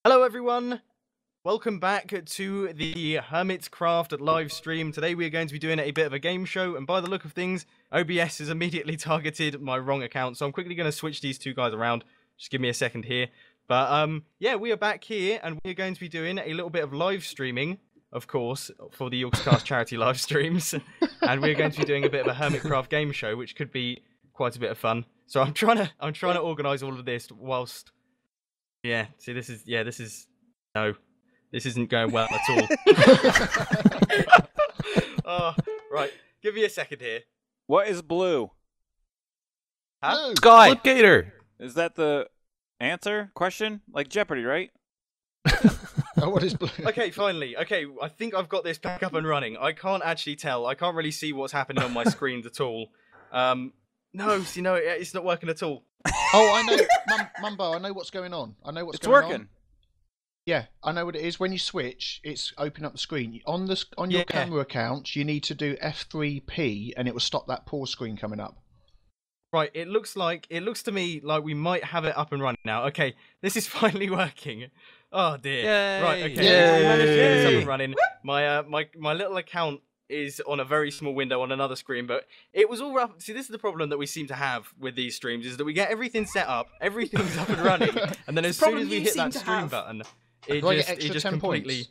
Hello everyone, welcome back to the HermitCraft live stream. Today we are going to be doing a bit of a game show, and by the look of things, OBS has immediately targeted my wrong account, so I'm quickly going to switch these two guys around. Just give me a second here. But yeah, we are back here, and we are going to be doing a little bit of live streaming, of course, for the Yogscast charity live streams. And we're going to be doing a bit of a HermitCraft game show, which could be quite a bit of fun. So I'm trying to organise all of this whilst... Yeah, see, this isn't going well at all. Oh, right, give me a second here. What is blue? Huh? Sky! Flipgator! Is that the answer? Question? Like Jeopardy, right? Oh, what is blue? Okay, finally. Okay, I think I've got this back up and running. I can't actually tell. I can't really see what's happening on my screens at all. No, see, no, it's not working at all. Oh, I know, Mumbo, I know what's going on. I know what's It's going on. working. Yeah, I know what it is. When you switch, it's open up the screen. On your camera account, you need to do F3P, and it will stop that pause screen coming up. Right, it looks to me like we might have it up and running now. Okay, this is finally working. Oh dear. Yay. Right, okay. Yay. We managed to get this up and running. My little account is on a very small window on another screen, but it was all rough. See, this is the problem that we seem to have with these streams, is that we get everything set up, everything's up and running, and then as soon as we hit that stream button, it just completely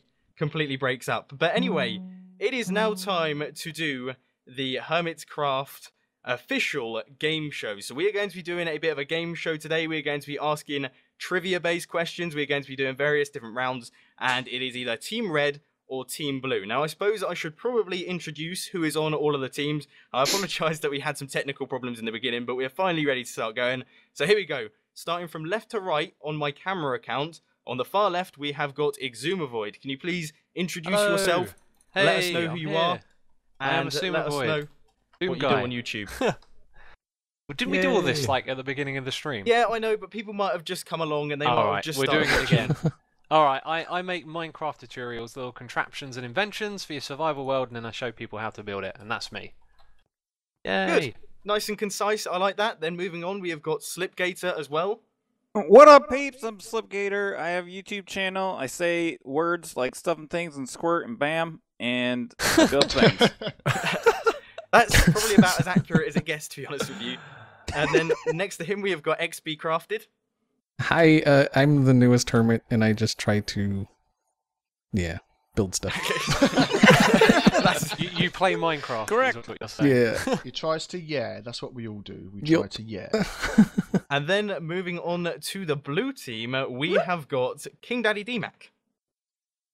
breaks up. But anyway, it is now time to do the HermitCraft official game show. So we are going to be doing a bit of a game show today. We are going to be asking trivia-based questions. We are going to be doing various different rounds, and it is either Team Red or Team Blue. Now, I suppose I should probably introduce who is on all of the teams. I apologise that we had some technical problems in the beginning, but we are finally ready to start going. So here we go. Starting from left to right on my camera account. On the far left, we have got Exumavoid. Can you please introduce yourself? Hey, let us know who you are. And I am let us know what you do on YouTube. Well, didn't we do all this like at the beginning of the stream? Yeah, I know, but people might have just come along and they might have just we're started doing it again. Alright, I make Minecraft tutorials, little contraptions and inventions for your survival world, and then I show people how to build it, and that's me. Yay! Good. Nice and concise, I like that. Then moving on, we have got Slipgator as well. What up, peeps? I'm Slipgator. I have a YouTube channel. I say words like stuff and things and squirt and bam, and I build things. That's probably about as accurate as it gets, to be honest with you. And then next to him, we have got xBCrafted. Hi, I'm the newest hermit, and I just try to, build stuff. You play Minecraft. Correct. Is what you're saying. Yeah. He tries to that's what we all do. We try to And then moving on to the blue team, we have got King Daddy DMAC.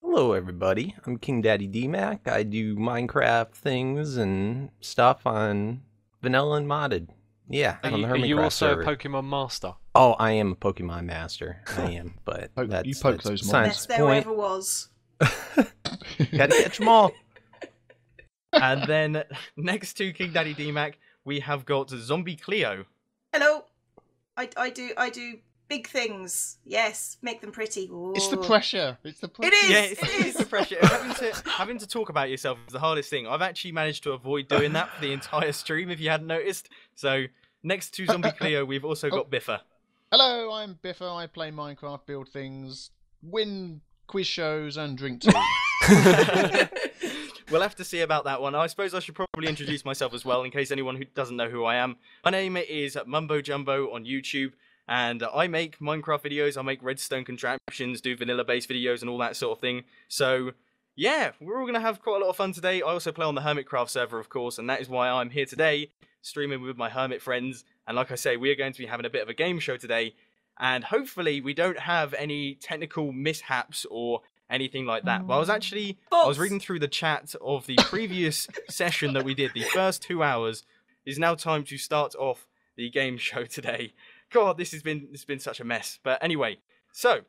Hello everybody, I'm King Daddy DMAC. I do Minecraft things and stuff on vanilla and modded. Yeah, Are on the you HermitCraft also server. a Pokemon master? Oh, I am a Pokemon master. I am, but you poke those science Best there point. ever was. Gotta catch them all. And then next to King Daddy DMAC, we have got Zombie Cleo. Hello. I do big things. Yes, make them pretty. Ooh. It's the pressure. It's the pressure. It is. Yeah, it's the pressure. Having to talk about yourself is the hardest thing. I've actually managed to avoid doing that for the entire stream, if you hadn't noticed. So next to Zombie Cleo, we've also got Biffa. Hello, I'm Biffa. I play Minecraft, build things, win quiz shows, and drink tea. We'll have to see about that one. I suppose I should probably introduce myself as well, in case anyone who doesn't know who I am. My name is Mumbo Jumbo on YouTube, and I make Minecraft videos. I make redstone contraptions, do vanilla-based videos, and all that sort of thing. So, yeah, we're all going to have quite a lot of fun today. I also play on the HermitCraft server, of course, and that is why I'm here today, streaming with my Hermit friends. And like I say, we are going to be having a bit of a game show today, and hopefully we don't have any technical mishaps or anything like that. But I was reading through the chat of the previous session that we did, the first 2 hours. It is now time to start off the game show today. God, this has been such a mess. But anyway, so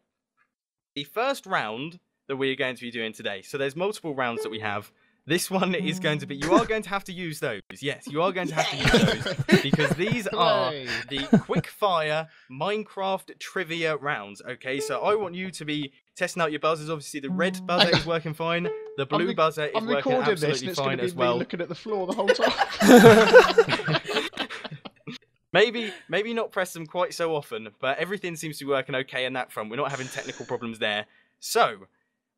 the first round that we are going to be doing today. So there's multiple rounds that we have. This one is going to be, you are going to have to use those. Yes, you are going to have to use those, because these are the quick fire Minecraft trivia rounds. Okay, so I want you to be testing out your buzzers. Obviously, the red buzzer is working fine. The blue buzzer is working absolutely fine as well. Looking at the floor the whole time. Maybe not press them quite so often, but everything seems to be working okay on that front. We're not having technical problems there. So,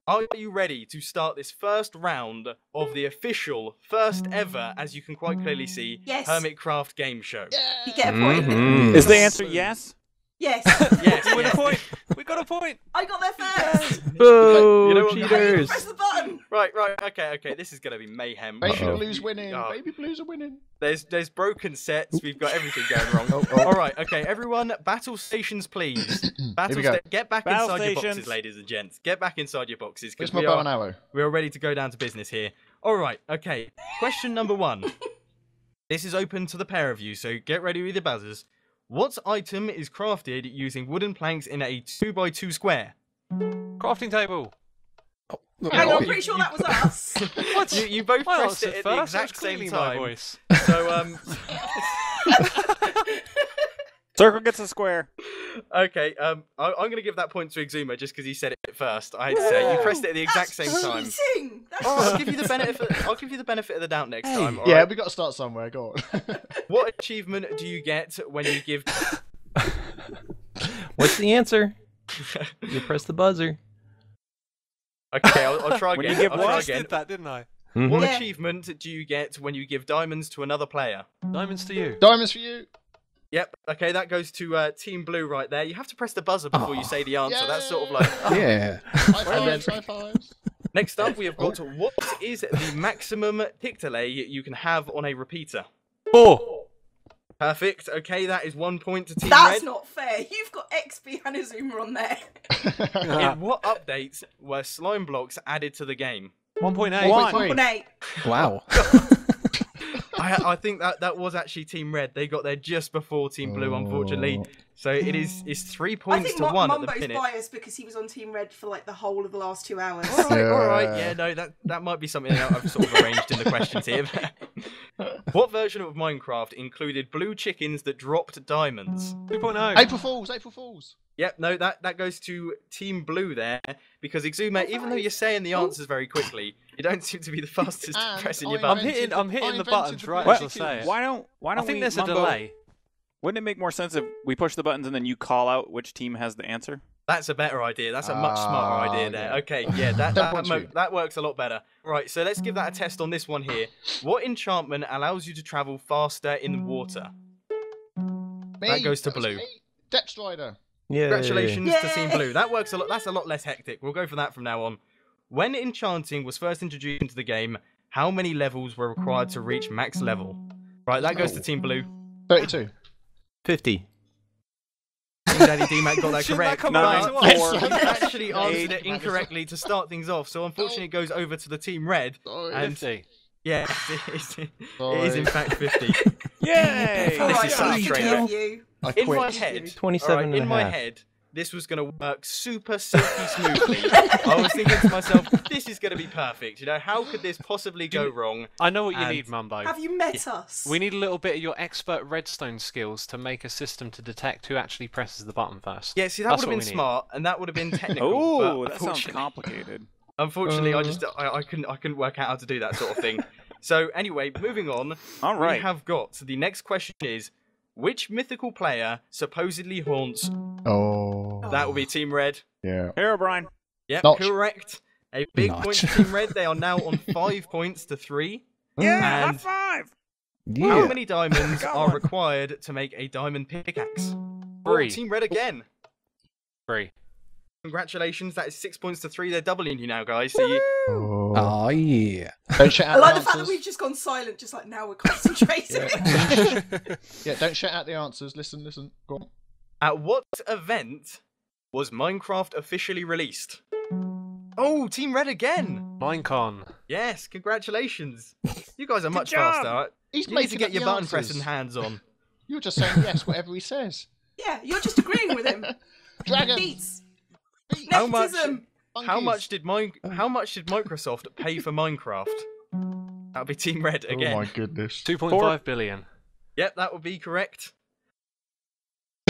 are you ready to start this first round of the official, first ever, as you can quite clearly see, Yes. HermitCraft game show? You get a point. Is the answer yes? Yes. Yes, We got yes. a point. We got a point. I got there first. Boo! You know what, I didn't Cheaters! press the button. Right, okay. This is going to be mayhem. Baby Uh-oh. Blues winning. Oh. Baby Blues are winning. There's broken sets. We've got everything going wrong. Oh. All right, okay, everyone, battle stations, please. Here we go. Get back Battle inside your stations. boxes, ladies and gents. Get back inside your boxes Where's because my bow and arrow? we are ready to go down to business here. All right, okay. Question number 1. This is open to the pair of you, so get ready with your buzzers. What item is crafted using wooden planks in a 2x2 square? Crafting table. Hang on, I'm pretty sure that was us. What? You both I pressed answered it at the first. That was exact same clearly my time. voice. So Circle gets a square. okay, I'm gonna give that point to Exuma just because he said it first. I had to say you pressed it at the exact same time. Cheating. That's I'll give you the benefit. I'll give you the benefit of the doubt next time. all Yeah, right? we got to start somewhere. Go on. What achievement do you get when you give? What's the answer? You press the buzzer. Okay, I'll try When again. you give I'll what? try I again. did that, didn't I? Mhm. What Yeah. achievement do you get when you give diamonds to another player? Diamonds to you. Diamonds for you. Yep. Okay, that goes to Team Blue right there. You have to press the buzzer before you say the answer. That's sort of like. Yeah. High fives, high fives. Next up, we have got what is the maximum tick delay you can have on a repeater? 4. Perfect. Okay, that is 1 point to Team That's Red. not fair. You've got XP and Azuma on there. In what updates were slime blocks added to the game? 1.8. One. 1.8. Wow. I think that was actually Team Red. They got there just before Team Blue, unfortunately. So it's 3 I points think to 1 at the Mumbo's minute. biased because he was on Team Red for like the whole of the last 2 hours. All right. Yeah, no, that might be something that I've sort of arranged in the questions here. What version of Minecraft included blue chickens that dropped diamonds? 2.0. April Fools. April Fools. Yep, no, that goes to Team Blue there, because Exuma, even though you're saying the answers very quickly, you don't seem to be the fastest at And pressing your I buttons. I'm hitting I the invented buttons the right blue as I say chickens. it. Why don't I think we, there's a Mumbo, delay. Wouldn't it make more sense if we push the buttons and then you call out which team has the answer? That's a better idea. That's a much smarter idea there. yeah. Okay, yeah, that points for you. that works a lot better. Right, so let's give that a test on this one here. What enchantment allows you to travel faster in water? That goes to was Blue. me. Depth Strider. Yeah. Congratulations to Team Yay! Blue. That works a lot. That's a lot less hectic. We'll go for that from now on. When enchanting was first introduced into the game, how many levels were required to reach max level? Right, that goes to Team Blue. 32. 50. Team Daddy D-Mac got that Shouldn't that correct. come No, back but to us? four. he actually answered Eight. it incorrectly to start things off, so unfortunately it goes over to the Team Red. Sorry. And 50. yeah, it is in fact 50. Yay! All This right, is such I a forgive train wreck. you. I In my quit. head, 27 alright, and in a my half. head, this was going to work super silky smoothly. I was thinking to myself, this is going to be perfect. You know, how could this possibly go wrong? I know what you And- need, Mumbo. Have you met us? We need a little bit of your expert redstone skills to make a system to detect who actually presses the button first. Yeah, see, that That's would have what been we need. smart, and that would have been technical. Oh, but that sounds unfortunately- complicated. Unfortunately, I couldn't work out how to do that sort of thing. So anyway, moving on. All right. We have got. So the next question is, which mythical player supposedly haunts? Oh. That will be Team Red. Yeah. Here, Brian. Yep, Notch. correct. A big Notch. point to Team Red. They are now on 5 points to 3. Yeah, And- high five. How Yeah. many diamonds Go are on. required to make a diamond pickaxe? 3. Team Red again. 3. Congratulations, that is 6 points to 3. They're doubling you now, guys. So you, Oh. Oh yeah. Don't shout I out like the the fact that answers. we've just gone silent, just like now we're concentrating. Yeah, don't shout out the answers. Listen. Go on. at what event was Minecraft officially released? Oh, Team Red again. Minecon. Yes, congratulations. You guys are much job. faster. He's You need to making get up your the button answers. pressing hands on. You're just saying yes, whatever he says. Yeah, you're just agreeing with him. Dragon. Beats. How much? Nepotism. How much did Microsoft pay for Minecraft? That would be Team Red again. Oh my goodness. 2.5 billion. Yep, that would be correct.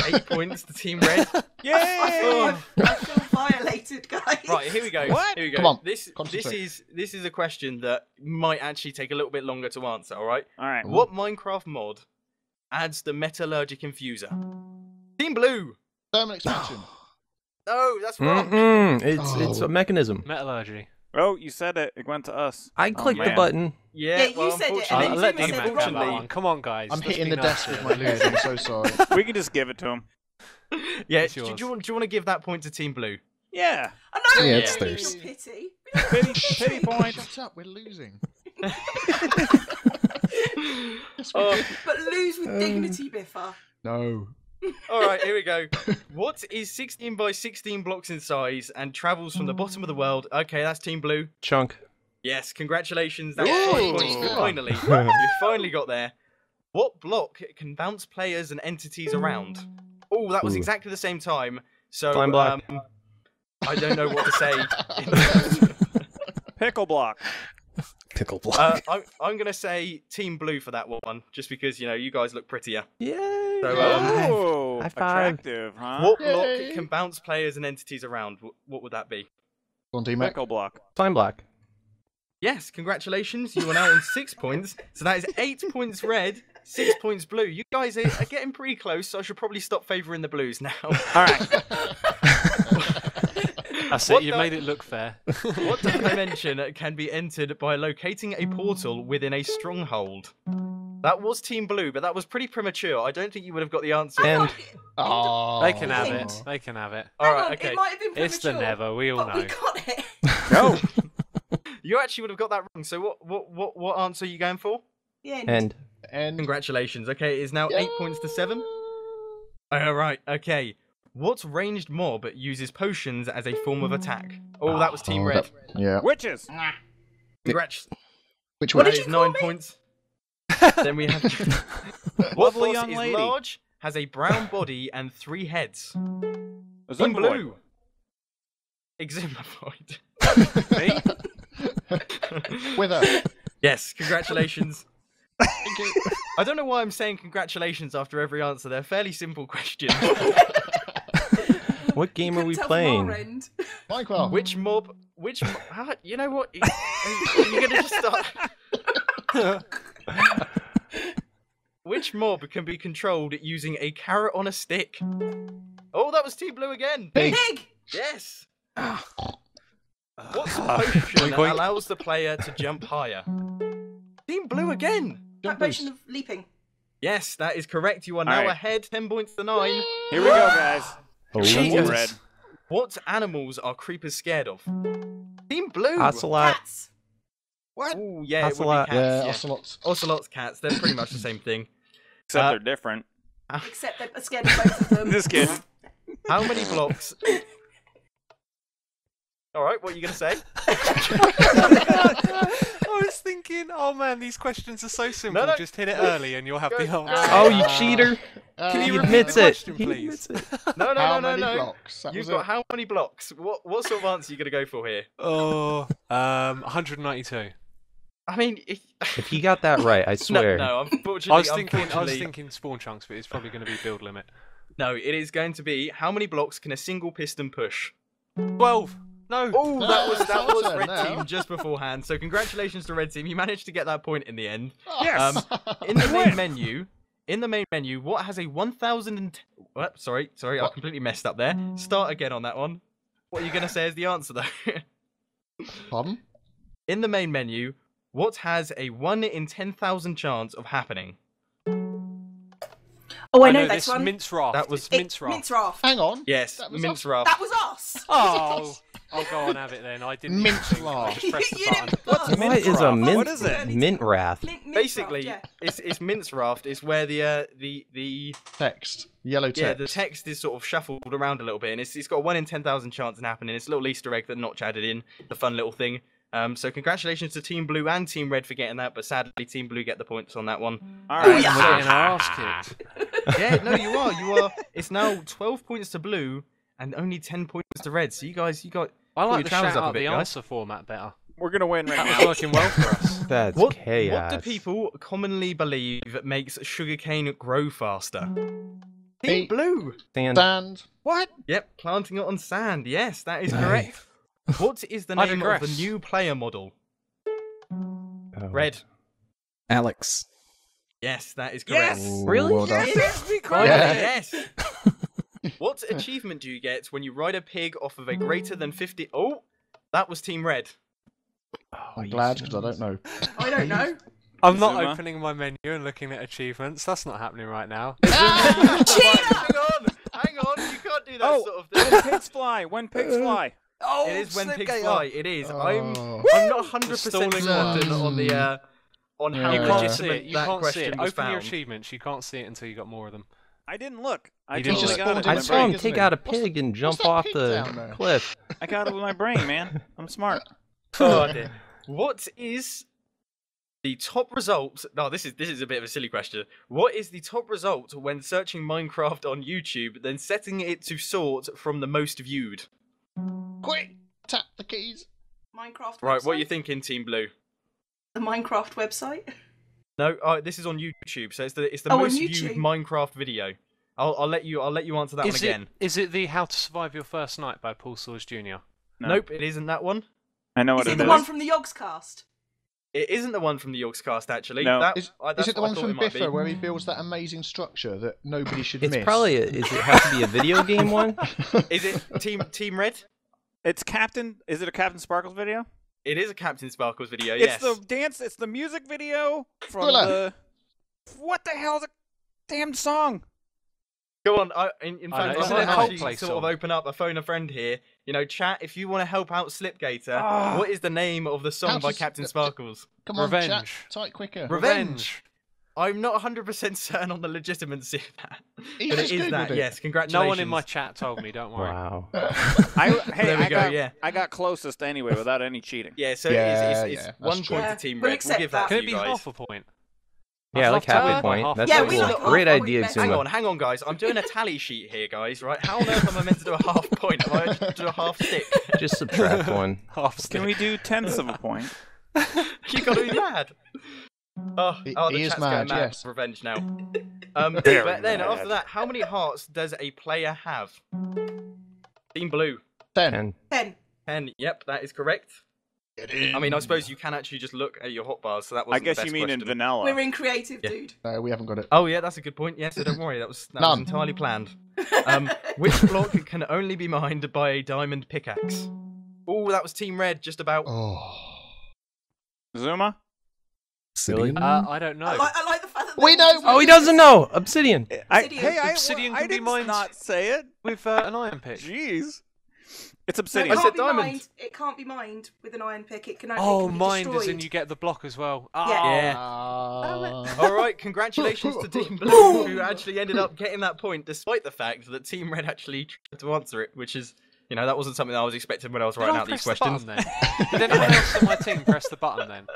8 points to Team Red. Yay! I feel violated, guys. Right, here we go. What? Here we go. Come on, This concentrate. is a question that might actually take a little bit longer to answer. All right. All right. What Minecraft mod adds the metallurgic infuser? Team Blue. Thermal expansion. No, that's wrong. It's a mechanism. Metallurgy. Oh, you said it. It went to us. I clicked the man. button. Yeah, Yeah, you said it, unfortunately, and Let Tim D-Mac said have wrong. that one. Come on, guys. I'm let's hitting be the nice desk with here. my lose. I'm so sorry. We can just give it to him. yeah. It's Do yours. you want to give that point to Team Blue? Yeah. I know. Yeah, we it's don't need theirs. your pity. Pity point. Shut up, we're losing. But lose with dignity, Biffa. No. All right, here we go. What is 16 by 16 blocks in size and travels from the bottom of the world? Okay, that's Team Blue. Chunk. Yes, congratulations. That's Ooh. 5 points. Finally, you finally got there. What block can bounce players and entities around? Oh, that was Ooh. exactly the same time. So Fine block. I don't know what to say. Pickle block. Pickle block. I'm gonna say Team Blue for that one, just because you guys look prettier. Yay! So, Oh, High five. attractive, huh? What Yay. block can bounce players and entities around? What would that be? Go on, D-Mac. Pickle block. Fine block. Yes, congratulations. You are now on 6 points. So that is 8 points red, 6 points blue. You guys are getting pretty close, so I should probably stop favouring the blues now. All right. That's What it. You the- made it look fair. What dimension can be entered by locating a portal within a stronghold? That was Team Blue, but that was pretty premature. I don't think you would have got the answer. And Oh. They can have Hang it. on. They can have it. All Hang right, on, okay. it might have been premature. It's the never. We all but we know. got it. Go. You actually would have got that wrong. So what answer are you going for? Yeah. and And Congratulations. Okay, it is now 8 points to 7. All right. Okay. What ranged mob uses potions as a form of attack? Oh, that was Team Red. yeah. Witches. Congrats. Which What one? That did is you call 9 me? points. Then we have what Lovely boss young is lady. large, has a brown body and 3 heads. A Team Zumboid. Blue. Exhumified. Me? Wither. Yes, congratulations. I don't know why I'm saying congratulations after every answer. They're fairly simple questions. what game are we Couldn't tell from our playing? end. Minecraft. Which mob? You know what? You're gonna just start. Which mob can be controlled using a carrot on a stick? Oh, that was Team Blue again. Pig. Pig. Yes. What's potion that allows the player to jump higher? Team Blue again. That motion of leaping. Yes, that is correct. You are now Alright. ahead, 10 points to 9. Here we go, guys. Oh, Team Red. What animals are creepers scared of? Team Blue. Ocelot. Cats. What? Ooh, yeah, Ocelot. it would be Yeah, cats. ocelots. Ocelots, cats. They're pretty much the same thing. Except Uh, they're different. Except they're scared of both of them. Just kidding. How many blocks? All right, what are you gonna say? I was thinking, oh man, these questions are so simple. no. Just hit it early and you'll have the Go. answer. Oh, you cheater! Can He you repeat admits the it. question, He please? admits it. No, How no. many blocks? That You've was got it. how many blocks? What sort of answer are you gonna go for here? Oh, 192. I mean, If he got that right, I swear. No, unfortunately, I was thinking unfortunately, spawn chunks, but it's probably going to be build limit. no. It is going to be how many blocks can a single piston push? 12. No. Oh, that was it's our turn red now. team just beforehand. So congratulations to red team. You managed to get that point in the end. Yes. In the main menu, what has a 1,000 and... What? Sorry, I What? completely messed up there. Start again on that one. What are you going to say is the answer, though? Pardon? In the main menu, what has a 1 in 10,000 chance of happening? Oh, I know this this one. mince raft. That was- It's mince raft. Mince raft. Hang on. Yes, That was mince us. raft. That was us. Oh, I'll go on have it then. I didn't. Mince think. I raft. just pressed the You button. didn't buzz. What is a mint? What is it? Mint wrath. Mince Basically, raft, it's mince raft. It's where the Text. Yellow text. yeah, the text is sort of shuffled around a little bit, and it's got a 1 in 10,000 chance of happening. It's a little Easter egg that Notch added in, the fun little thing. So congratulations to Team Blue and Team Red for getting that, but sadly Team Blue get the points on that one. All And right. we're getting our ass kicked. Yeah, no, you are. It's now 12 points to Blue and only 10 points to Red. So you got. I Pull like your the trousers shout up a out bit, the guys. answer format better. We're gonna win right That was now. working well for us. That's What chaos. do people commonly believe makes sugarcane grow faster? Team Hey. Blue. Sand. Sand. What? Yep, planting it on sand. Yes, that is correct. What is the I name of the digress. new player model? Oh. Red. Alex. Yes, that is correct. Yes! Really? Well done. Finally, Yeah. yes. What achievement do you get when you ride a pig off of a greater than 50? Oh, that was Team Red. I'm glad because I don't know. I don't know. I'm not Zuma? opening my menu and looking at achievements. That's not happening right now. Hang on, you can't do that sort of thing. When pigs fly. When pigs fly. Oh, It is when pigs Slipgate. fly. It is. I'm Oh. not 100% Stalling certain one. on the on how You Yeah. can't see legitimate it. You that can't see question it. was Open your found. achievements. You can't see it until you got more of them. I didn't look. I You didn't totally look. got it. I in my saw him brain. isn't take it? out a What's pig and jump that off pig the down there? cliff. I got it with my brain, man. I'm smart. Oh dear. What is the top result? No, this is a bit of a silly question. What is the top result when searching Minecraft on YouTube, then setting it to sort from the most viewed? Quick, tap the keys. Minecraft. Right, what are website? you thinking, Team Blue? The Minecraft website. No, this is on YouTube, so it's the Oh, on most viewed YouTube. Minecraft video. I'll let you answer that one again. Is it the How to Survive Your First Night by Paul Sawers Jr.? No. Nope, it isn't that one. I know Is what it it the is. one from the Yogscast? It isn't the one from the Yogscast, actually. No. That, Is that's it the what I one thought from it might be. Biffa where he builds that amazing structure that nobody should It's miss? probably is it have to be a video game one? Is it Team Red? It's Captain. Is it a Captain Sparkles video? It is a Captain Sparkles video, It's yes. the dance. It's the music video from Thriller. the. What the hell is a damn song? Go on. In I fact, know, I'm isn't it going to a actually Coldplay sort of song? open up a phone a friend here. You know, chat, if you want to help out Slipgator, Ah. what is the name of the song How by to- Captain Sparkles? Come on, Revenge. chat. Type quicker. Revenge. I'm not 100% certain on the legitimacy of that. He But it just is Googled that, it. yes. Congratulations. No one in my chat told me. Don't worry. Wow. There we go, yeah. I got closest anyway without any cheating. Yeah, so Yeah, it's yeah, 1 that's point true. to Team We'll Red. We'll accept give that that. to Can you it be guys. half a point? Yeah, I I'd like love to half win a by point. half a That's Yeah, a we like great half a idea, point. Zuma. Hang on, guys. I'm doing a tally sheet here, guys, right? How on earth am I meant to do a half point? Am I meant to do a half stick? Just subtract one. Half stick. Can we do tenths of a point? You gotta be mad. Oh, He the is chat's mad, going mad. yes. Revenge now. Very But then mad. after that, how many hearts does a player have? Team Blue. 10. And 10. 10. Yep, that is correct. I mean, I suppose you can actually just look at your hotbars, so that was I guess you mean in vanilla. We're in creative, Yeah. dude. No, we haven't got it. Oh yeah, that's a good point. Yeah, so don't worry, that was None. entirely planned. Which block can only be mined by a diamond pickaxe? Oh, that was Team Red, just about. Oh. Zuma? Obsidian? I don't know. I like the fact that We know- oh, he doesn't know. Obsidian. Obsidian. Obsidian I can be did mined. not say it. With an iron pick. Jeez. It's No, obsidian. it I can't said be diamond. mined. It can't be mined with an iron pick. It can only Oh, it can be mined as in destroyed. you get the block as well. Yeah. Ah. All right, congratulations to Team Blue, who actually ended up getting that point, despite the fact that Team Red actually tried to answer it, which is, you know, that wasn't something I was expecting when I was writing out these questions. Then? Did anyone else on my team press the button then?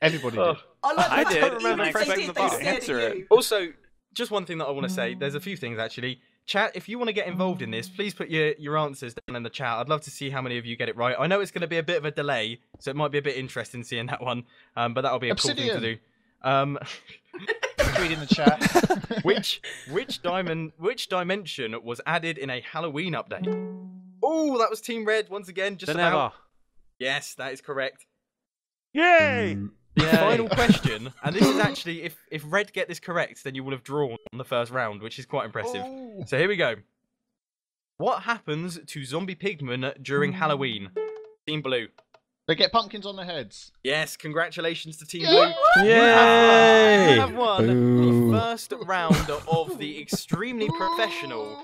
Everybody Oh. did. I like the I fact did, that and even I if they expect did, the they button. stared Answer at it. you. Also, just one thing that I want to say, there's a few things actually. Chat, if you want to get involved in this, please put your answers down in the chat. I'd love to see how many of you get it right. I know it's going to be a bit of a delay, so it might be a bit interesting seeing that one, but that'll be a cool thing to do. Read in the chat. Which dimension was added in a Halloween update? Oh, that was Team Red once again. Just The about. Never. Yes, that is correct. Yay! The final question, and this is actually, if Red get this correct, then you will have drawn on the first round, which is quite impressive. Oh. So here we go. What happens to zombie pigmen during Halloween? Team Blue. They get pumpkins on their heads. Yes, congratulations to Team Yeah. Blue. Yay! You have won Boo. the first round of the extremely professional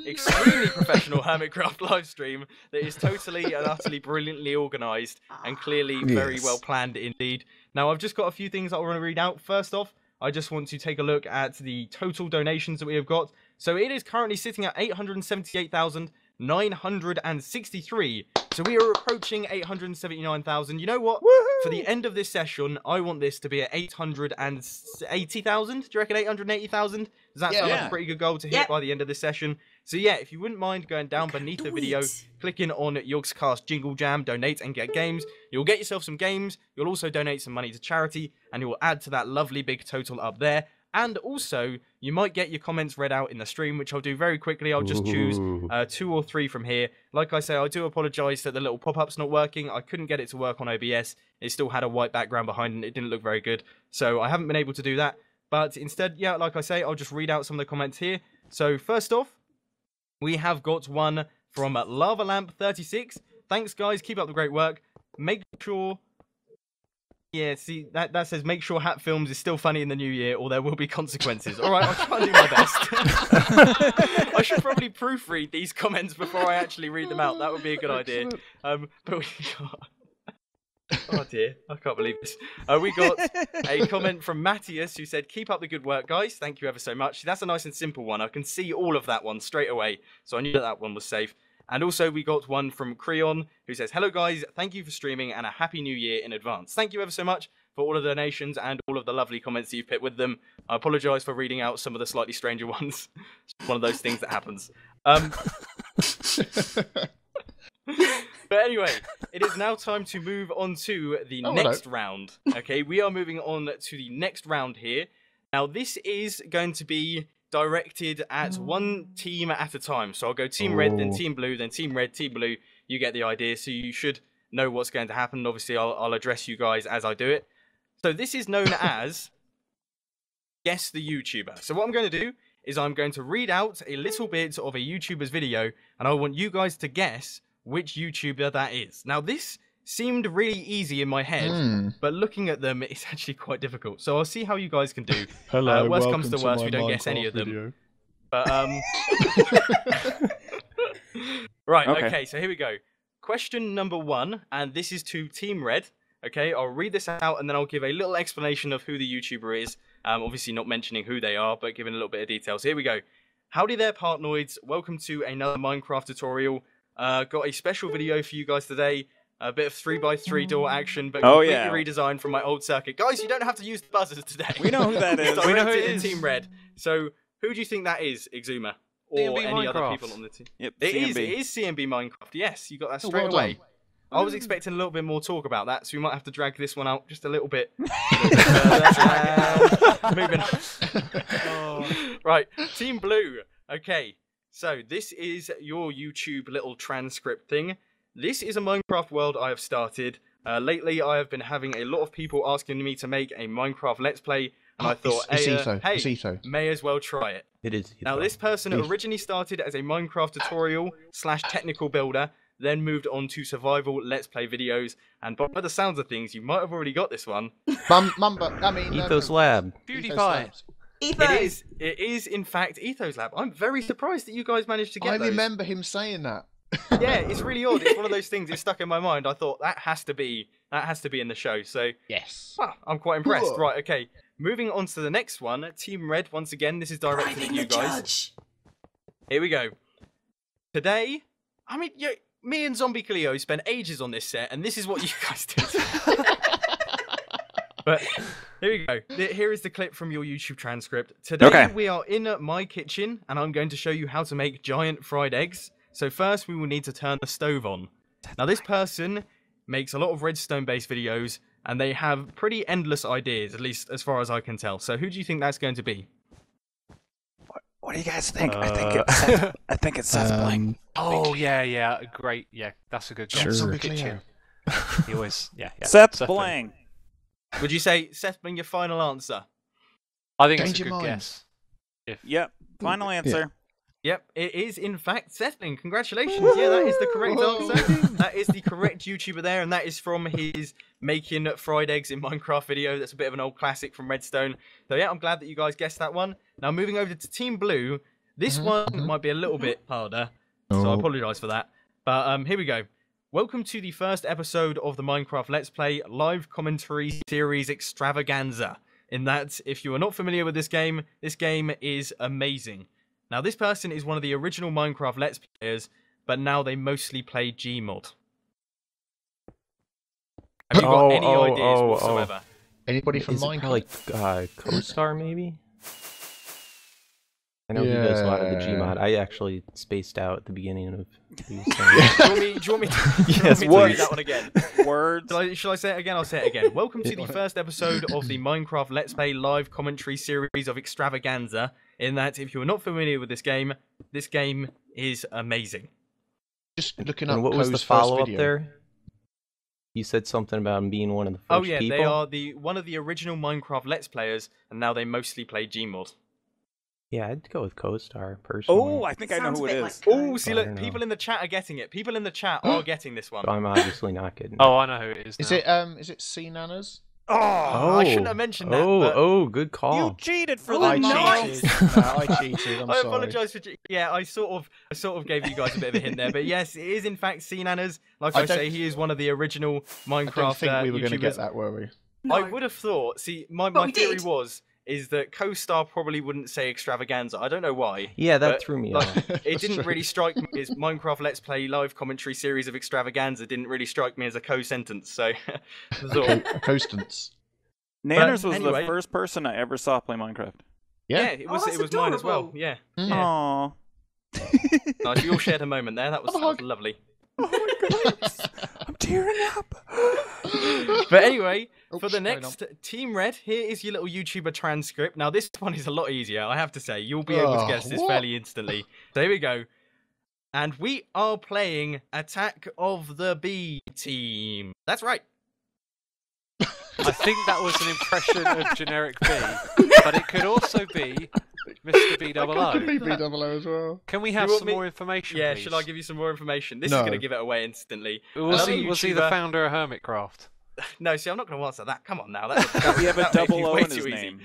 HermitCraft live stream that is totally and utterly brilliantly organised and clearly very Yes. well planned indeed. Now, I've just got a few things that I want to read out. First off, I just want to take a look at the total donations that we have got. So it is currently sitting at 878,963. So we are approaching 879,000. You know what? For the end of this session, I want this to be at 880,000. Do you reckon 880,000? Does that sound like Yeah. a pretty good goal to hit Yep. by the end of this session? So yeah, if you wouldn't mind going down beneath the do video, it. clicking on Yogscast Jingle Jam, donate and get games, you'll get yourself some games, you'll also donate some money to charity, and you'll add to that lovely big total up there. And also, you might get your comments read out in the stream, which I'll do very quickly. I'll just choose Ooh. 2 or 3 from here. Like I say, I do apologise that the little pop-up's not working. I couldn't get it to work on OBS. It still had a white background behind it. It didn't look very good. So I haven't been able to do that. But instead, yeah, like I say, I'll just read out some of the comments here. So first off, we have got one from Lava Lamp 36. Thanks, guys. Keep up the great work. Make sure... Yeah, see, that says make sure Hat Films is still funny in the new year or there will be consequences. All right, I'll try and do my best. I should probably proofread these comments before I actually read them out. That would be a good idea. But we got... Oh dear, I can't believe this. We got a comment from Matthias who said, keep up the good work, guys. Thank you ever so much. That's a nice and simple one. I can see all of that one straight away. So I knew that one was safe. And also we got one from Creon who says, hello guys, thank you for streaming and a happy new year in advance. Thank you ever so much for all of the donations and all of the lovely comments that you've put with them. I apologise for reading out some of the slightly stranger ones. It's one of those things that happens. But anyway, it is now time to move on to the next round. Okay, we are moving on to the next round here. Now, this is going to be directed at one team at a time. So I'll go Team Red, then Team Blue, then Team Red, Team Blue. You get the idea. So you should know what's going to happen. Obviously, I'll address you guys as I do it. So this is known as Guess the YouTuber. So what I'm going to do is I'm going to read out a little bit of a YouTuber's video, and I want you guys to guess which YouTuber that is. Now, this seemed really easy in my head, but looking at them, it's actually quite difficult. So I'll see how you guys can do. Hello, worst welcome comes to worst, we don't guess any of them. Video. But right, okay, so here we go. Question number 1, and this is to Team Red. Okay, I'll read this out, and then I'll give a little explanation of who the YouTuber is. Obviously not mentioning who they are, but giving a little bit of details. Here we go. Howdy there, Partnoids. Welcome to another Minecraft tutorial. Got a special video for you guys today. A bit of 3x3 door action, but completely redesigned from my old circuit. Guys, you don't have to use the buzzers today. We know who that is. We know who it is. Team Red. So, who do you think that is, Exuma? Or CMB any other Minecraft. people on the team? Yep, It CMB. is CMB Minecraft. Yes, you got that straight well away. done. I was expecting a little bit more talk about that, so we might have to drag this one out just a little bit. Moving on. Right, Team Blue. Okay, so this is your YouTube little transcript thing. This is a Minecraft world I have started. Lately, I have been having a lot of people asking me to make a Minecraft Let's Play, and I thought, hey, may as well try it. It is. Now, this person originally started as a Minecraft tutorial / technical builder, then moved on to survival Let's Play videos, and by the sounds of things, you might have already got this one. Ethos Lab. PewDiePie. Ethos. It is in fact Ethos Lab. I'm very surprised that you guys managed to get those. I remember him saying that. Yeah, it's really odd. It's one of those things. It's stuck in my mind. I thought that has to be in the show. So yes, well, I'm quite impressed. Right, okay. Moving on to the next one, Team Red. Once again, this is directed at you guys. Here we go. Today, I mean, me and Zombie Cleo spent ages on this set, and this is what you guys did. But here we go. Here is the clip from your YouTube transcript. Today we are in my kitchen, and I'm going to show you how to make giant fried eggs. So first, we will need to turn the stove on. Now, this person makes a lot of redstone-based videos, and they have pretty endless ideas, at least as far as I can tell. So who do you think that's going to be? What do you guys think? I think it's Seth Blank. Oh yeah, great. Yeah, that's a good guess. Sure. Kitchen. He always, yeah. Seth Blank. Would you say Seth being your final answer? I think it's Change a your good mind. guess. Yep. Final answer. Yep, it is in fact Sethling. Congratulations. Yeah, that is the correct answer. That is the correct YouTuber there, and that is from his making fried eggs in Minecraft video. That's a bit of an old classic from Redstone. So yeah, I'm glad that you guys guessed that one. Now moving over to Team Blue, this one might be a little bit harder, so I apologise for that. But here we go. Welcome to the first episode of the Minecraft Let's Play live commentary series extravaganza. In that, if you are not familiar with this game is amazing. Now, this person is one of the original Minecraft Let's Players, but now they mostly play Gmod. Have you got any ideas whatsoever? Anybody from Is it Minecraft? probably Co-Star, maybe? I know he does a lot of the Gmod. I actually spaced out at the beginning of these things. Do you want me to read that one again? Words. Shall I say it again? I'll say it again. Welcome to the first episode of the Minecraft Let's Play live commentary series of extravaganza. In that, if you are not familiar with this game is amazing. Just looking up. And what was the Co's first follow-up video. there? You said something about him being one of the first Oh yeah, people? they are one of the original Minecraft Let's Players, and now they mostly play Gmod. Yeah, I'd go with Co-Star, personally. Oh, I think I know Sounds who a it bit is. like Oh, Code. see, I look, don't know. people in the chat are getting it. People in the chat are getting this one. But I'm obviously not getting it. Oh, I know who it is. Is now. it C Nanas? Oh, I shouldn't have mentioned that. but Good call. you cheated for Oh, that. nice. Miles. No, I cheated. I'm I sorry. apologise for. Yeah, I sort of gave you guys a bit of a hint there, but yes, it is in fact C-Nanas. Like I I don't say, he is one of the original I Minecraft don't think we were going to get YouTubers. that, were we? No. I would have thought. See, my But we theory did. is that Co-Star probably wouldn't say extravaganza. I don't know why. Yeah, that but, threw me like, off. It That's didn't true. really strike me as Minecraft Let's Play live commentary series of extravaganza. Didn't really strike me as a co-sentence. So, I thought, Coastants. Nanners was anyway. the first person I ever saw play Minecraft. yeah, Yeah. it was that's it was mine as well. adorable. Yeah, Mm. yeah. Aww. Nice. We all shared a moment there. That was lovely. Oh my goodness. I'm tearing up. But anyway, Oops, for the carry next Team Red, here is your little YouTuber transcript. Now, this one is a lot easier, I have to say. You'll be able to guess this what? fairly instantly. So here we go. And we are playing Attack of the B Team. That's right. I think that was an impression of generic B, but it could also be Mr. B Could be O. B00 as well. Can we You have want some me- more information, Yeah, please? should I give you some more information? This is No. going to give it away instantly. Was Another he the YouTuber- founder of HermitCraft? No, see, I'm not going to answer that. Come on now. That We have a that makes double you O way in his too easy. name.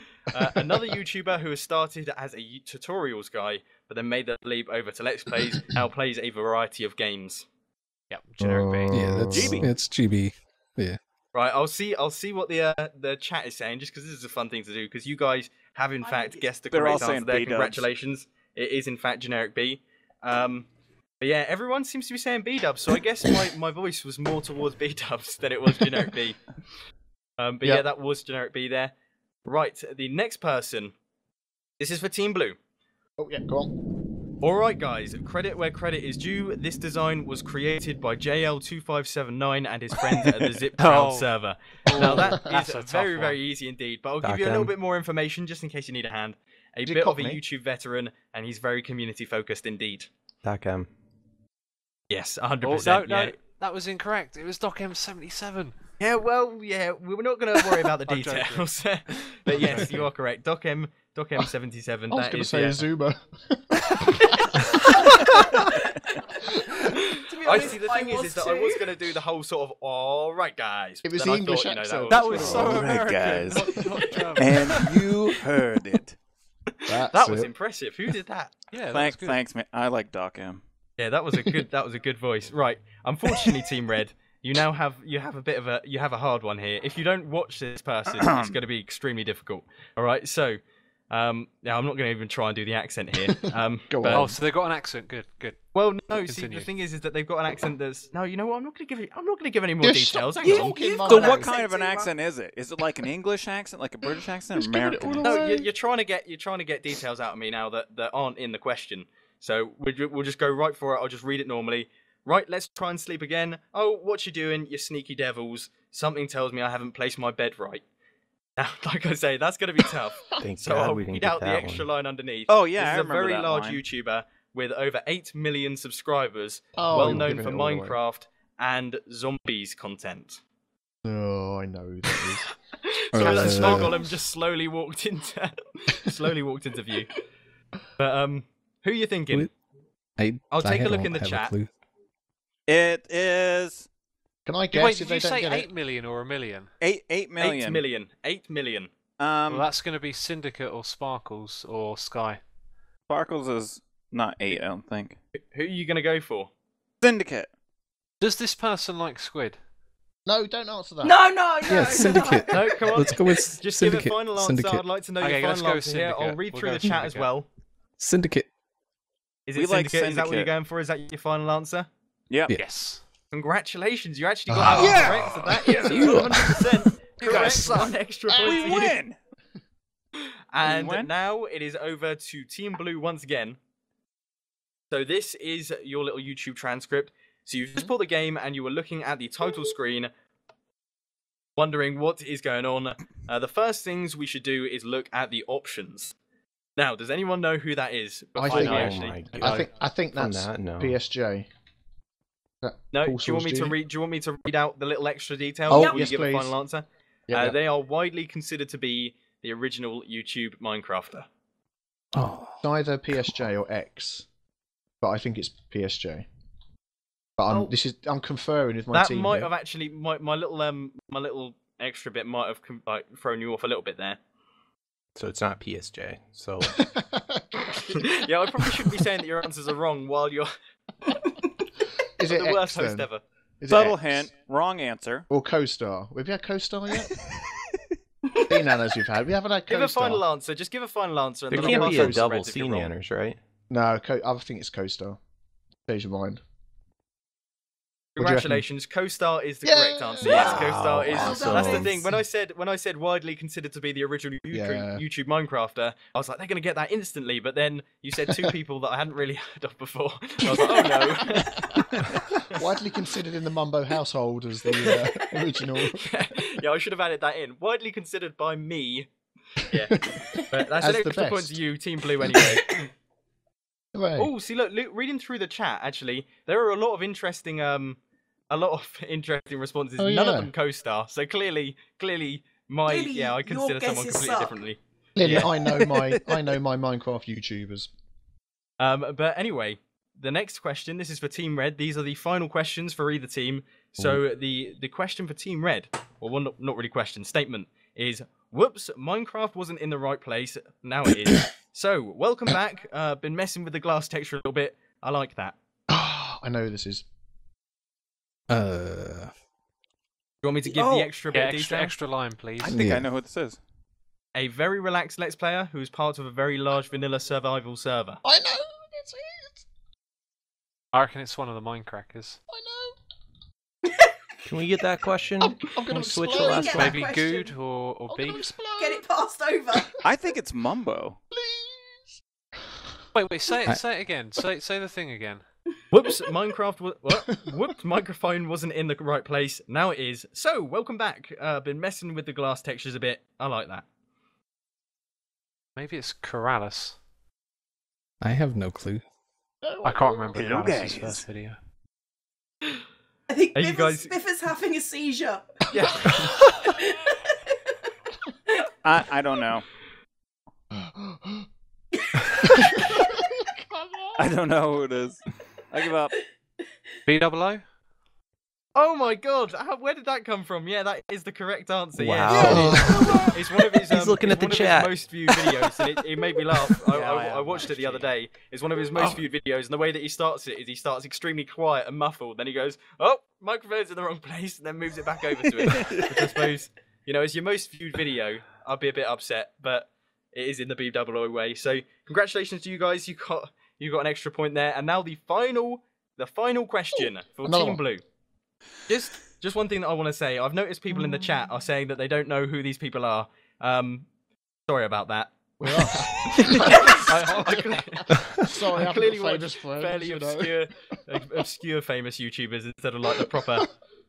Another YouTuber who has started as a tutorials guy, but then made the leap over to Let's Plays, now plays a variety of games. Yep, generic B. Yeah, that's GB. it's GB. Right, I'll see what the chat is saying, just because this is a fun thing to do, because you guys have in I fact think guessed the They're all correct saying answer there. B-dubs. Congratulations. It is in fact generic B. But yeah, everyone seems to be saying B-dubs, so I guess my voice was more towards B-dubs than it was generic B. But yeah, that was generic B there. Right, the next person. This is for Team Blue. Oh, yeah, go on. Alright guys, credit where credit is due. This design was created by JL2579 and his friends at the ZipCrowd Oh. server. Now that That's is a tough very, one. very easy indeed, but I'll give Doc you a little M. bit more information just in case you need a hand. A Is it bit of a Cockney? YouTube veteran, and he's very community focused indeed. Doc M. Yes, Oh, 100%. no, yeah. no, that was incorrect. It was Doc M77. Yeah, well, yeah, we're not going to worry about the I'm joking. details. But yes, you are correct. Doc M77. I was That going to is, say yeah. Zuma. To be I honest, see. The thing is that I was going to do the whole sort of "all right, guys." It was Then the I English thought, accent. That was That's so what it was. Alright, American, guys. not German. And you heard it. That was it. impressive. Who did that? Yeah, that Thanks, was good. thanks, man. I like Doc M. Yeah, that was a good voice. Right. Unfortunately, Team Red, you now have a hard one here. If you don't watch this person, it's going to be extremely difficult. All right. So, now I'm not going to even try and do the accent here. Go but- on. Oh, so they got an accent. Good, good. Well, no. See, Continue. the thing is that they've got an accent that's. No, you know what? I'm not going to give any more Just details. stop Hang on. talking, You've Mark. So got what an kind of an too, accent is it? Is it like an English accent, like a British accent, or Just give it American? all No, away. you're trying to get details out of me now that aren't in the question. So we'll just go right for it. I'll just read it normally. Right, let's try and sleep again. Oh, what you doing, you sneaky devils? Something tells me I haven't placed my bed right. Now, like I say, that's going to be tough. Thank So God I'll we didn't read get out the that extra one. line underneath. Oh yeah, This I is a remember very that large line. YouTuber with over 8 million subscribers, Oh, well you're known giving for it all away. Minecraft and zombies content. Oh, I know who that So Uh, that snow golem just slowly walked into view. But who are you thinking? I'll take a look in the have a chat. clue. It is Can I guess Wait, if did they you don't say get 8 it? million or a million? 8 million. 8 million. 8 million. Well, that's going to be Syndicate or Sparkles or Sky. Sparkles is not 8, I don't think. Who are you going to go for? Syndicate. Does this person like squid? No, don't answer that. No, no, no. Yeah, Syndicate. No, come on. Let's go with Just Syndicate. give a final answer. Syndicate. I'd like to know Okay, your let's final go answer here. I'll Syndicate. read We'll through go the chat as Syndicate. well. Syndicate. Is We it like Syndicate? Is that what you're Syndicate. going for? Is that your final answer? Yep. Yeah. Yes. Congratulations, you actually Ah. got that Yeah! correct. So that is 100% You guys correct. suck. One extra point We for you. win. And We win? now it is over to Team Blue once again. So this is your little YouTube transcript. So you've just bought the game and you were looking at the title screen, wondering what is going on. The first things we should do is look at the options. Now, does anyone know who that is? I Before think- we Oh actually my go? God. I think From that's that, no. PSJ. No, Paul do you want me Saw's to G? read? Do you want me to read out the little extra details Oh, before yes, you give please. a final answer? Yeah, They are widely considered to be the original YouTube Minecrafter. Oh. It's either PSJ or X, but I think it's PSJ. But I'm conferring with my That team. might here. have actually my little extra bit might have thrown you off a little bit there. So it's not PSJ. So Yeah, I probably shouldn't be saying that your answers are wrong while you're Is it the worst X, host then? ever. Is it Subtle X? hint, wrong answer. Or Co-Star. Have you had Co-Star yet? C nanos we've had. We haven't had Give Co-Star. a final answer. Just give a final answer. And there then can't I'll be pass a on double spreads if you're wrong. C-nanners, right? No, I think it's Co-Star. Change your mind. What do you reckon? Congratulations, Co-Star is the Yeah! correct answer. Yes, Wow, Co-Star is. awesome. That's the thing. When I said widely considered to be the original Yeah. YouTube Minecrafter, I was like, they're going to get that instantly. But then you said two people that I hadn't really heard of before. I was like, oh no. Widely considered in the Mumbo household as the original. Yeah, I should have added that in. Widely considered by me. Yeah, but that's As an the extra point best. to you, Team Blue. Anyway. Hooray. Oh, see, look, reading through the chat, actually, there are a lot of interesting responses. Oh, None of yeah. them co-star. So clearly, Clearly, I consider your someone guesses completely suck. differently. Clearly, Yeah. I know my Minecraft YouTubers. But anyway, the next question. This is for Team Red. These are the final questions for either team. So the question for Team Red, or well, not really question, statement is: whoops, Minecraft wasn't in the right place. Now it is. So welcome back. Been messing with the glass texture a little bit. I like that. I know who this is. Do you want me to give the extra bit Yeah, of detail? extra line, please. I think Yeah. I know who this is. A very relaxed Let's Player who is part of a very large vanilla survival server. I know who this is. I reckon it's one of the Minecrackers. I know. Can we get that question? I'm Can gonna we switch the explode. last Get one? that Maybe question. Good or I'm gonna Beef? explode. Get it passed over. I think it's Mumbo. Please. Wait, say it again. Say the thing again. Whoops, Whoops, microphone wasn't in the right place. Now it is. So, welcome back. Been messing with the glass textures a bit. I like that. Maybe it's Corrales. I have no clue. I can't remember Hello, Corrales' guys. first video. I think Are you guys- Biffa's having a seizure. Yeah. I don't know. I don't know who it is. I give up. BOO? Oh my god, where did that come from? Yeah, that is the correct answer. Wow. Yeah, it's one of his. He's looking it's at the one of chat. His most viewed videos, and it made me laugh. Yeah, I watched it the other day. It's one of his most viewed videos, and the way that he starts it is he starts extremely quiet and muffled. Then he goes, "Oh, microphone's in the wrong place," and then moves it back over to it. Which I suppose, as your most viewed video, I'd be a bit upset, but it is in the BOO way. So congratulations to you guys. You got an extra point there, and now the final question for Another Team one. Blue. Just one thing that I want to say. I've noticed people in the chat are saying that they don't know who these people are. Sorry about that. We are. Sorry, I I'm clearly famous watch friends, fairly you know. obscure famous YouTubers instead of like the proper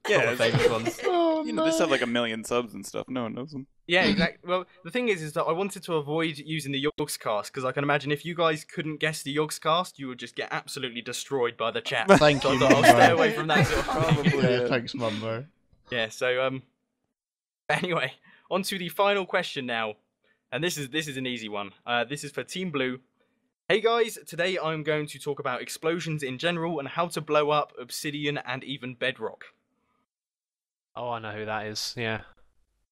Yeah, famous ones. Oh, you know, they just have like 1 million subs and stuff. No one knows them. Yeah, exactly. Well, the thing is that I wanted to avoid using the Yogscast because I can imagine if you guys couldn't guess the Yogscast, you would just get absolutely destroyed by the chat. Thank So I you, thought I'll Mumbo. stay away from that sort of thing. Yeah, thanks, Mumbo. Yeah, so anyway, on to the final question now. And this is an easy one. This is for Team Blue. Hey guys, today I'm going to talk about explosions in general and how to blow up obsidian and even bedrock. Oh, I know who that is. Yeah.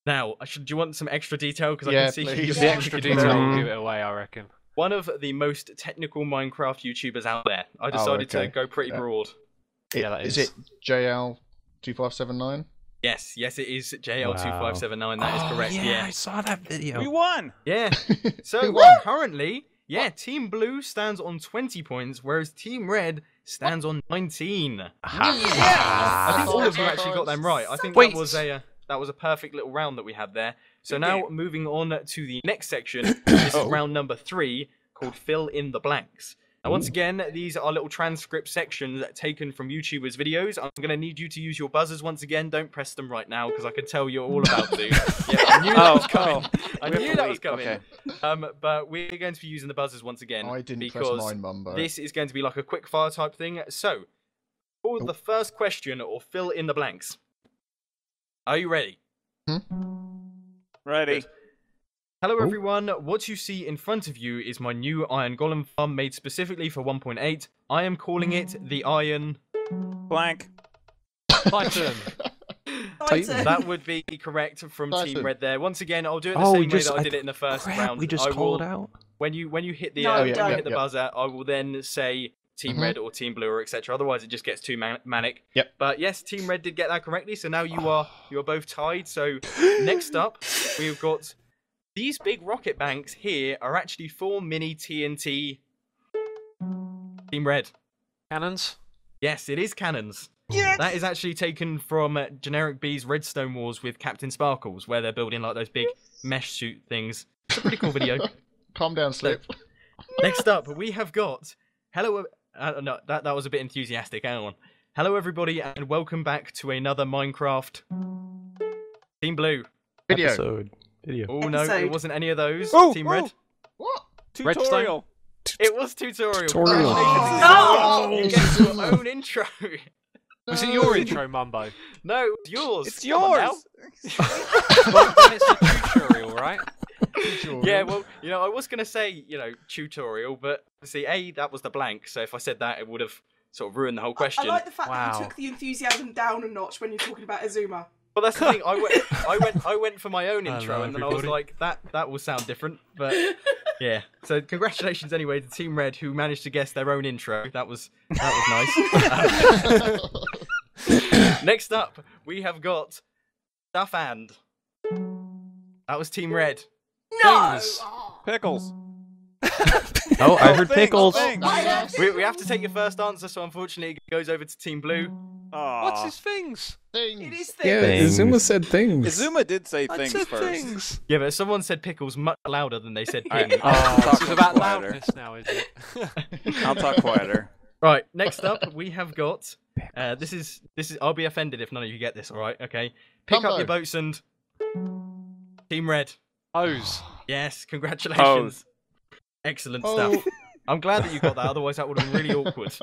Now, do you want some extra detail? Because I Yeah, can see please. The extra detail will Mhm. give it away, I reckon. one of the most technical Minecraft YouTubers out there. I decided to okay. go pretty Yeah. broad. Yeah, that Is is. it JL2579? Yes, it is JL2579. That is correct. Oh, Yeah. I saw that video. We won! Yeah. So Who won? currently, Team Blue stands on 20 points, whereas Team Red stands on 19. I think all of you actually got them right. I think Wait. that was a perfect little round that we had there. So now moving on to the next section. This is round number 3, called Fill in the Blanks. Now, once again, these are little transcript sections taken from YouTubers' videos. I'm going to need you to use your buzzers once again. Don't press them right now because I can tell you're all about to. Yeah, I knew that was coming. I We have knew to that was wait. coming. Okay. But we're going to be using the buzzers once again I didn't press because mine, Mumbo. this is going to be like a quick fire type thing. So, for the first question, or fill in the blanks. Are you ready? Ready. Good. Hello everyone, what you see in front of you is my new iron golem farm made specifically for 1.8. I am calling it the Iron... Blank. Titan. Titan. That would be correct from Titan. Team Red there. Once again, I'll do it the same way that I did it in the first Crap, round. we just I called will, out. when you hit the, No, when you don't. hit the buzzer, I will then say Team Red or Team Blue or etc. Otherwise, it just gets too manic. Yep. But yes, Team Red did get that correctly, so now you are both tied. So next up, we've got these big rocket banks here are actually 4 mini TNT. Team Red. Cannons. Yes, it is cannons. Yes. That is actually taken from Generic B's Redstone Wars with Captain Sparkles, where they're building like those big mesh suit things. It's a pretty cool video. Calm down, Slip. Next up, we have got hello. No, that was a bit enthusiastic. Hang on. Hello, everybody, and welcome back to another Minecraft. Team Blue. Video. Episode. Video. Oh no, Episode. it wasn't any of those. Oh, Team oh. Red. What? Tutorial. It was tutorial. Tutorial. Congratulations. You get your own intro. Was it your intro, Mumbo? No, it's yours. It's Come on yours. Well, then it's a tutorial, right? Yeah, well, I was going to say, tutorial, but see, that was the blank, so if I said that, it would have sort of ruined the whole question. I like the fact that Wow. you took the enthusiasm down a notch when you're talking about Azuma. Well, that's the thing. I went for my own intro, Hello, and then I was everybody. like, that will sound different, but yeah. So congratulations anyway to Team Red, who managed to guess their own intro. That was nice. Next up, we have got Stuff and. That was Team Red. No! Things. Pickles. Oh, I heard Things, pickles. things. We have to take your first answer, so unfortunately it goes over to Team Blue. Aw. What's his things? It Things. is Yeah, things. Things. Izuma said things. Izuma did say I things said first. things. Yeah, but someone said pickles much louder than they said Alright, ping. I'll Oh, talk this is about quieter. loudness now, is it? I'll talk quieter. Right, next up we have got. This is. I'll be offended if none of you get this. All right, okay. Pick Combo. up your boats and. Team Red. Hose. Yes, congratulations. Excellent Oh. stuff. I'm glad that you got that. Otherwise, that would have been really awkward.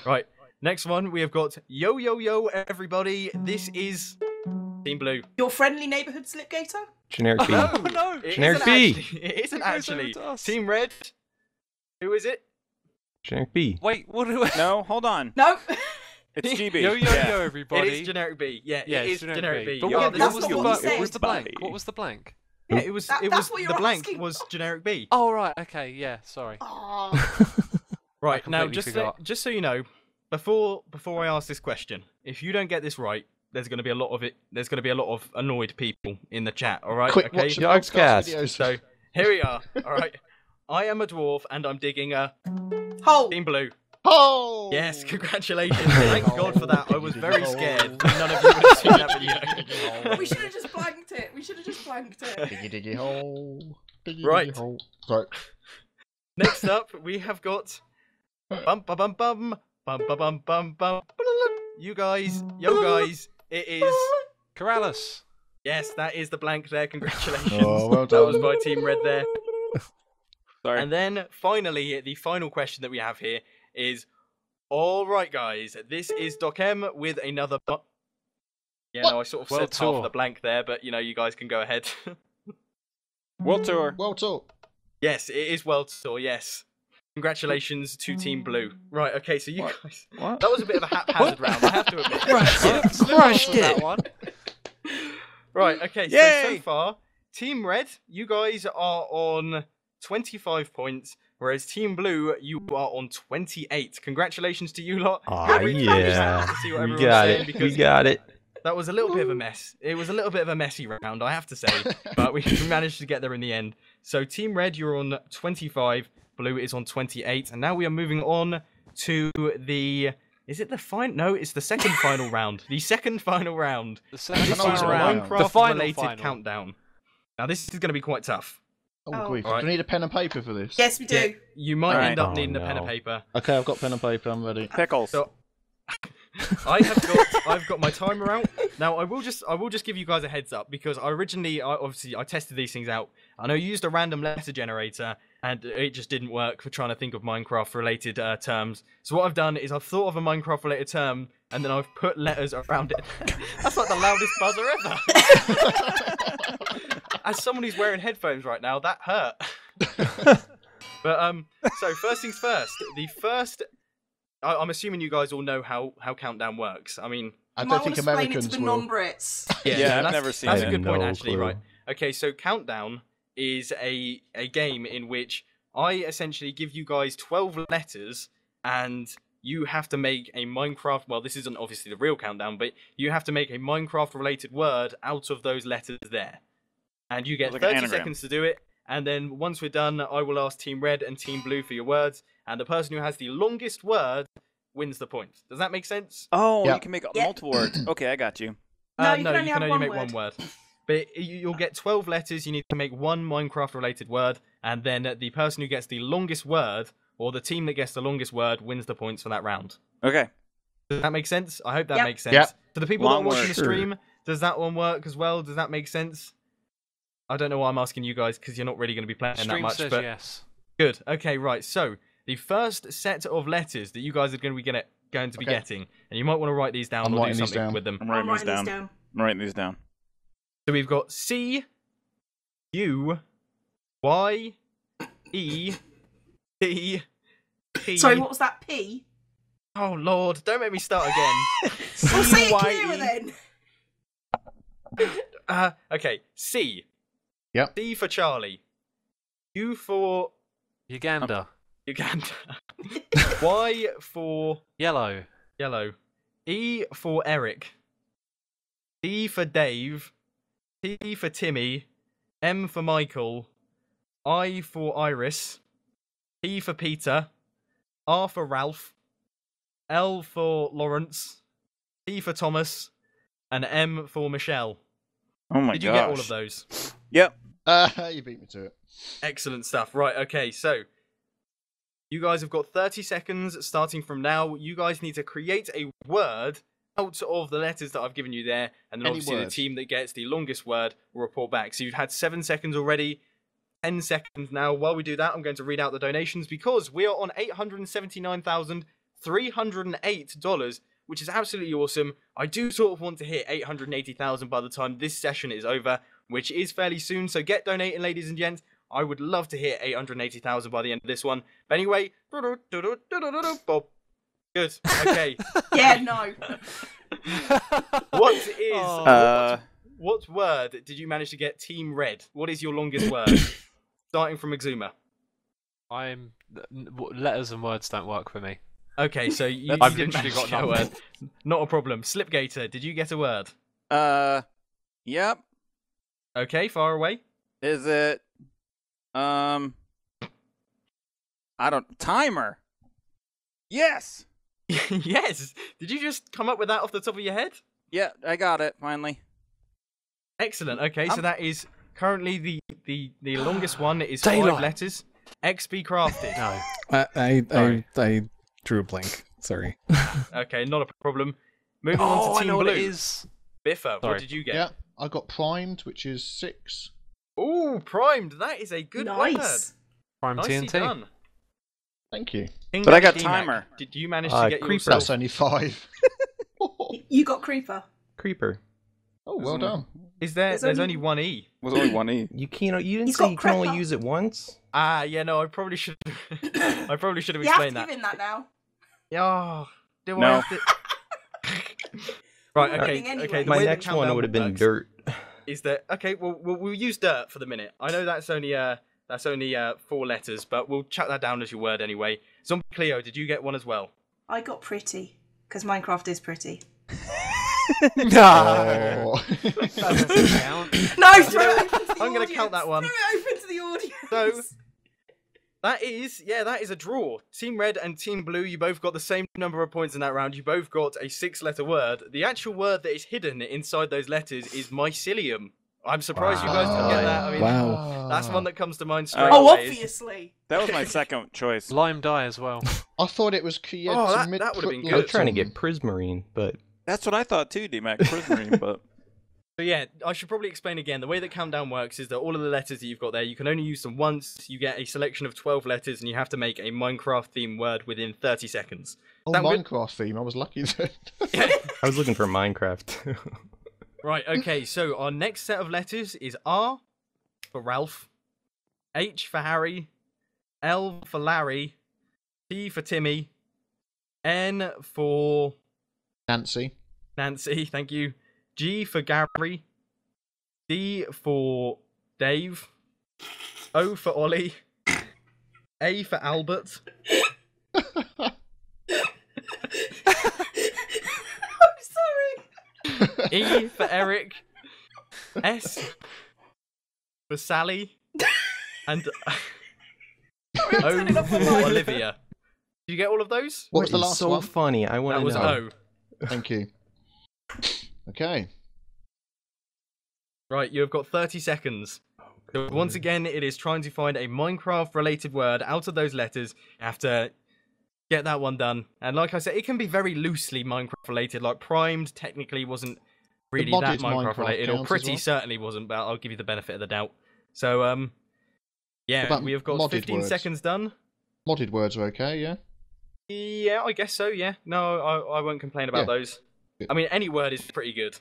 Right, next one we have got. Yo yo yo, everybody! This is Team Blue. Your friendly neighbourhood Slipgator? Generic B. No, no. It Generic isn't B. actually- It isn't It goes actually. over to us. Team Red. Who is it? Generic B. Wait, what do I... No, hold on. No. It's GB. Yo, yo, Yeah. yo, It everybody. is Generic B. Yeah, Yeah, it it's is Generic B. But Yeah, what, this that's what was was not the what blank? you What said. was the blank? What was the blank? Yeah, it was. That- it that's was. what The you're blank asking. was Generic B. Oh, right, okay, yeah, sorry. Right I now, completely forgot. just so you know, before I ask this question, if you don't get this right, there's going to be a lot of it. There's going to be a lot of annoyed people in the chat. All right, Quick, okay. watch the Yogscast. podcast videos. So here we are. All right, I am a dwarf and I'm digging a Hole. Team Blue. Oh! Yes, congratulations. Thank God for that. I was very scared. None of you would have seen that video. We should have just blanked it. Diggy diggy hole. Diggy Right. diggy hole. Right. Next up, we have got bum ba bum bum bum ba bum bum bum. You guys, yo guys, it is. Corrales. Yes, that is the blank there. Congratulations. Oh, well That was done. by Team Red there. Sorry. And then finally, the final question that we have here is: all right, guys, this is Doc M with another. Yeah, no, I sort of World said half tour. of the blank there, but you guys can go ahead. World Tour. Well talk. Yes, it is World Tour. Yes, congratulations to Team Blue. Right, okay, so you What? guys. What? That was a bit of a haphazard round, I have to admit. Crushed that one. Right, okay, so Yay! far, Team Red, you guys are on 25 points, whereas Team Blue, you are on 28. Congratulations to you lot. Aw, Very curious yeah. to see what We everyone's got saying, it. We because got it. that was a little bit of a mess. It was a little bit of a messy round, I have to say, but we managed to get there in the end. So Team Red, you're on 25, Blue is on 28, and now we are moving on to the... Is it the final? No, it's the second final round. The second final round. The second This Final is a round. The final Minecraft-related final. countdown. Now, this is going to be quite tough. Oh, Oh. grief. Alright. Do we need a pen and paper for this? Yes, we do. Yeah, you might Alright. end up Oh, needing a pen and no. paper. Okay, I've got pen and paper. I'm ready. Pickles. So, I've got my timer out. Now I will just give you guys a heads up because I tested these things out. I know you used a random letter generator and it just didn't work for trying to think of Minecraft related terms. So what I've done is I've thought of a Minecraft related term and then I've put letters around it. That's like the loudest buzzer ever. As someone who's wearing headphones right now, that hurt. But so first things first. The first. I'm assuming you guys all know how countdown works. I mean, I don't think Americans it to the will. non-Brits. Yeah, I've never seen That's it. a good point, No actually. clue. Right. Okay, so countdown is a game in which I essentially give you guys 12 letters, and you have to make a Minecraft. Well, this isn't obviously the real countdown, but you have to make a Minecraft-related word out of those letters there, and you get Like an 30 anagram. seconds to do it. And then once we're done, I will ask Team Red and Team Blue for your words, and the person who has the longest word wins the point. Does that make sense? Oh, Yeah. you can make multiple words. Okay, I got you. No, No, you can only make one one word. But you'll get 12 letters. You need to make one Minecraft-related word, and then the person who gets the longest word, or the team that gets the longest word, wins the points for that round. Okay. Does that make sense? I hope that Yep. makes sense. Yep. For the people Long that are watching word. the stream, does that one work as well? Does that make sense? I don't know why I'm asking you guys, because you're not really going to be playing that Stream much. says But yes. good. Okay, right. So the first set of letters that you guys are going to be Okay. getting, and you might want to write these down I'm or do writing these something down. with them. I'm I'm writing these writing down. down. I'm writing these down. So we've got C, U, Y, E, T, P. Sorry, what was that? P? Oh Lord, don't make me start again. Well, say it C-Y-E. clearer then. Okay, C. Yep. C for Charlie. U for Uganda. Uganda. Y for Yellow. yellow. E for Eric. D for Dave. T for Timmy. M for Michael. I for Iris. P for Peter. R for Ralph. L for Lawrence. T for Thomas. And M for Michelle. Oh my Did gosh. you get all of those? Yep. You beat me to it. Excellent stuff. Right, okay, so you guys have got 30 seconds starting from now. You guys need to create a word out of the letters that I've given you there, and then Any obviously word. the team that gets the longest word will report back. So you've had 7 seconds already, 10 seconds now. While we do that, I'm going to read out the donations because we are on $879,308, which is absolutely awesome. I do sort of want to hit 880,000 by the time this session is over, which is fairly soon. So get donating, ladies and gents. I would love to hit 880,000 by the end of this one. But anyway, Bob. Good. Okay. Yeah, no. What is Oh. what word did you manage to get Team Red? What is your longest word? Starting from Exuma. Letters and words don't work for me. Okay, so you I've didn't literally manage got to get a nothing. word. Not a problem. Slipgator, did you get a word? Yep. Okay, far away. Is it, timer. Yes. Yes. Did you just come up with that off the top of your head? Yeah, I got it, finally. Excellent. Okay, so that is currently the longest one is Daylight. 5 letters. XBCrafted. No. Sorry. I drew a blank. Sorry. Okay, not a problem. Moving on Oh, to I Team know what Blue. it is. Biffa, what Sorry. did you get? Yeah, I got primed, which is 6. Ooh, primed. That is a good word. Nice. Prime Nicely TNT. done. Thank you. King But I got Daddy D-Mac, timer. Did you manage to get Creeper. yourself? That's only 5. You got Creeper. Creeper. Oh, well done. Is there? There's There's only- only one E. Was only one E. You can't. You didn't He's say got you can only crapper. use it once. Ah, yeah, no, I probably should. I probably should have You have to explained give that. him that now. Yeah. Do I No. have to... Right. I'm Okay. winning anyway. Okay. The My way the next one countdown would have been works dirt. Is that okay? Well, we'll use dirt for the minute. I know that's only 4 letters, but we'll chuck that down as your word anyway. Zombie Cleo, did you get one as well? I got pretty. Because Minecraft is pretty. Oh. That doesn't count. No, throw it open to the I'm gonna audience. count that one. Throw it open to the audience. So that is a draw. Team Red and Team Blue, you both got the same number of points in that round. You both got a 6-letter word. The actual word that is hidden inside those letters is mycelium. I'm surprised you guys didn't get that. I mean, Wow. that's one that comes to mind straight Oh, away. obviously. That was my second choice. Lime dye as well. I thought it was. Oh, that would've been I was good. trying to get Prismarine, but That's what I thought too, D-Mac. Prismarine, but So yeah, I should probably explain again. The way that countdown works is that all of the letters that you've got there, you can only use them once. You get a selection of 12 letters, and you have to make a Minecraft-themed word within 30 seconds. Oh, That would- Minecraft theme. I was lucky then. I was looking for Minecraft. Right, okay, so our next set of letters is R for Ralph, H for Harry, L for Larry, T for Timmy, N for Nancy. Nancy, thank you, G for Gary, D for Dave, O for Ollie, A for Albert, I'm sorry. E for Eric, S for Sally, and O for Olivia. Did you get all of those? What was the It's last so one? funny. I want That to was know. O. Thank you. Okay. Right, you have got 30 seconds. So once again, it is trying to find a Minecraft-related word out of those letters. You have to get that one done. And like I said, it can be very loosely Minecraft-related. Like Primed technically wasn't really that modded Minecraft Minecraft-related, or counts as pretty well? certainly wasn't, but I'll give you the benefit of the doubt. So, yeah, about we have got modded 15 words? seconds done. Modded words are okay, yeah? Yeah, I guess so, yeah. No, I won't complain about Yeah. those. I mean, any word is pretty good.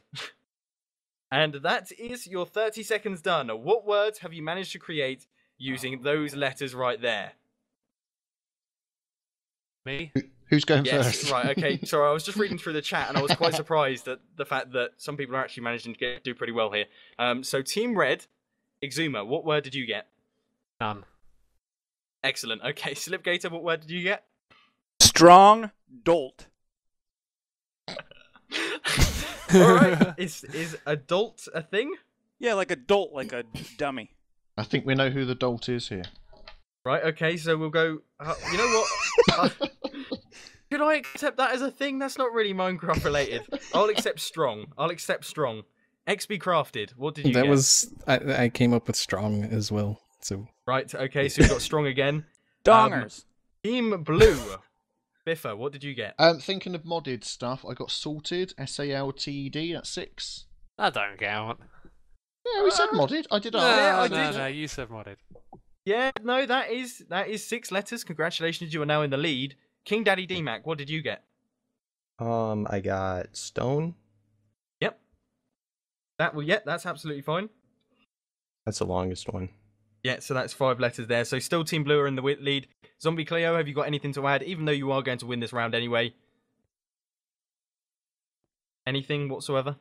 And that is your 30 seconds done. What words have you managed to create using those letters right there? Me? Who's going Yes, first? right, okay. Sorry, I was just reading through the chat and I was quite surprised at the fact that some people are actually managing to do pretty well here. So Team Red, Exuma, what word did you get? None. Excellent. Okay, Slipgator, what word did you get? strong dolt. Alright, is adult a thing? Yeah, like a dolt, like a dummy. I think we know who the dolt is here. Right, okay, so we'll go... you know what? Could I accept that as a thing? That's not really Minecraft related. I'll accept strong. xBCrafted, what did you That get? was I came up with strong as well. So Right, okay, so we've got strong again. Dongers. Team Blue, Biffa, what did you get? Thinking of modded stuff, I got salted, SALTED, that's 6. That don't count. Yeah, we said modded. I did No, ask. Yeah, I no, did. no, you said modded. Yeah, no, that is 6 letters. Congratulations, you are now in the lead. King Daddy D-Mac, what did you get? I got stone. Yep. That's absolutely fine. That's the longest one. Yeah, so that's 5 letters there. So still Team Blue are in the lead. Zombie Cleo, have you got anything to add? Even though you are going to win this round anyway. Anything whatsoever?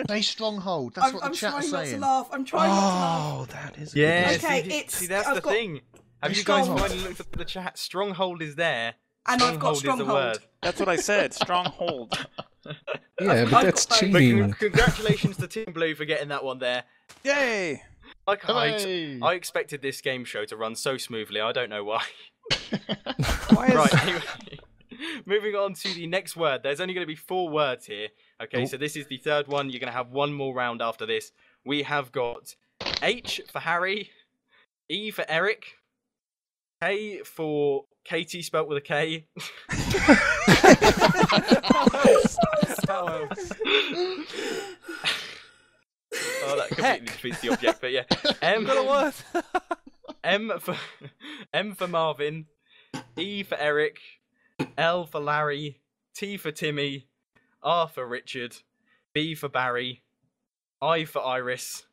Say stronghold. That's I'm, what the I'm chat trying is not to saying. laugh. I'm trying not to laugh. Oh, that is. Yeah, Okay, see, that's I've the got- thing. Have you guys Stronghold. finally looked at the chat? Stronghold is there. And I've got Stronghold is the stronghold. word. That's what I said. Stronghold. yeah, I've but that's got both. But cheating. congratulations to Team Blue for getting that one there. Yay! Like Hooray! I expected this game show to run so smoothly. I don't know why. Why is Right, anyway, moving on to the next word. There's only going to be 4 words here. Okay, Oh. so this is the 3rd one. You're going to have one more round after this. We have got H for Harry, E for Eric, K for Katie, spelt with a K. Oh, that completely defeats the object, but yeah. M for Marvin, E for Eric, L for Larry, T for Timmy, R for Richard, B for Barry, I for Iris,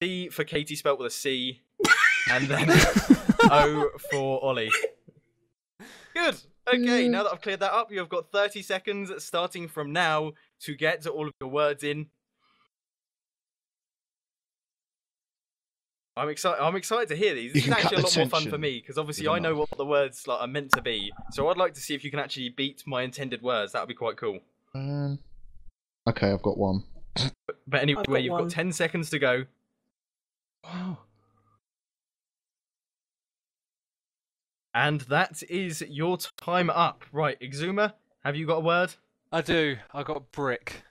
C for Katie spelt with a C, and then O for Ollie. Good. Okay, now that I've cleared that up, you've got 30 seconds starting from now to get all of your words in. I'm excited to hear these. This is can actually a cut lot the more fun for tension. me because obviously You're I know not. what the words are meant to be. So I'd like to see if you can actually beat my intended words. That would be quite cool. Okay, I've got one. But anyway, got you've one. got 10 seconds to go. Wow. And that is your time up. Right, Exuma, have you got a word? I do. I got brick.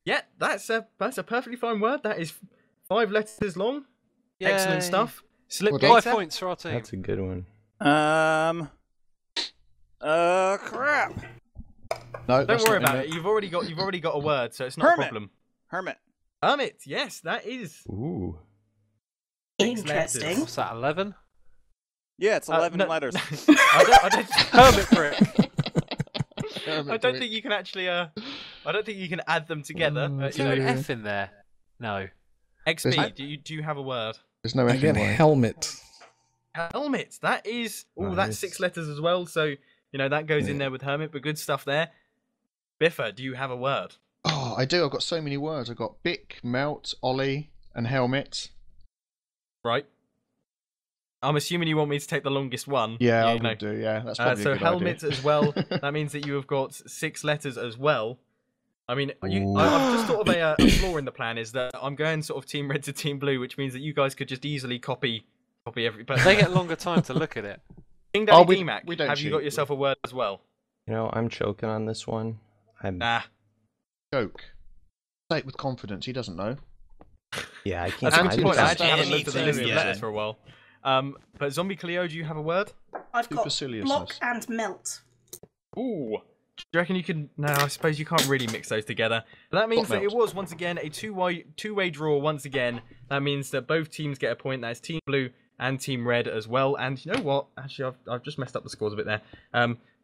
Yeah, that's a perfectly fine word. That is 5 letters long. Excellent Yay. stuff. Well done. 5 Slipgator. points for our team. That's a good one. Crap. No, Don't worry about it. You've already got a word, so it's not Hermit. a problem. Hermit. Hermit. Yes, that is. Ooh. Interesting. What's that, 11? Yeah, it's 11 no- letters. I don't, Hermit brick. I don't think you can actually. I don't think you can add them together. Mm, Is there an Yeah. F in there? No. XB. Do you have a word? There's no I effing get way. helmet. Helmet. That is. Oh, that's Nice. 6 letters as well. So that goes in there with Hermit, but good stuff there. Biffa, do you have a word? Oh, I do. I've got so many words. I've got Bic, Melt, Ollie, and Helmet. Right. I'm assuming you want me to take the longest one. Yeah, I you know. would do. Yeah, that's probably So a good helmet idea. as well. That means that you have got 6 letters as well. I mean, I've just thought of a flaw in the plan is that I'm going sort of team red to team blue, which means that you guys could just easily copy every. But They get longer time to look at it. King Daddy we D-Mac, don't have you got cheat. yourself a word as well? I'm choking on this one. Nah. Joke. Say it with confidence. He doesn't know. Yeah, I can't. That's a And good to point. the I actually haven't standard looked at the list of thing, letters yeah. for a while. But Zombie Cleo, do you have a word? I've got Superciliousness. block and melt. Ooh. Do you reckon you can? No, I suppose you can't really mix those together. But that means Block that it melt. was once again a two-way draw. Once again, that means that both teams get a point. That's Team Blue and Team Red as well. And you know what? Actually, I've just messed up the scores a bit there.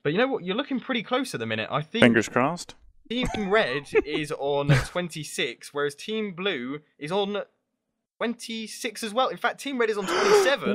But you know what? You're looking pretty close at the minute. I think Fingers crossed. Team Red is on 26, whereas Team Blue is on 26 as well. In fact, Team Red is on 27,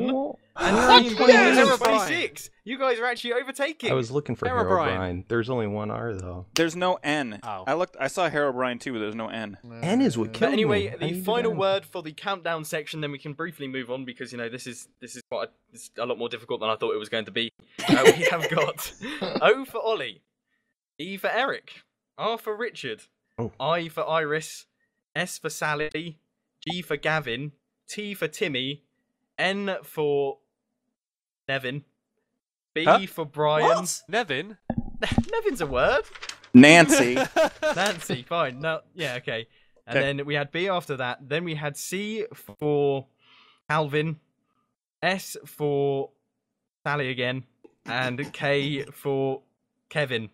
and Team Blue is on 26. You guys are actually overtaking. I was looking for Herobrine. Herobrine. There's only one R though. There's no N. Oh. I saw Herobrine too, but there's no N. N is what But killed anyway, me. I the needed final N. word for the countdown section, then we can briefly move on because this is quite it's a lot more difficult than I thought it was going to be. We have got O for Ollie, E for Eric, R for Richard, Oh. I for Iris, S for Sally, G for Gavin, T for Timmy, N for Nevin, B Huh? for Brian. What? Nevin? Nevin's a word. Nancy. Nancy, fine. No, yeah, okay. And Okay. then we had B after that. Then we had C for Calvin, S for Sally again, and K for Kevin.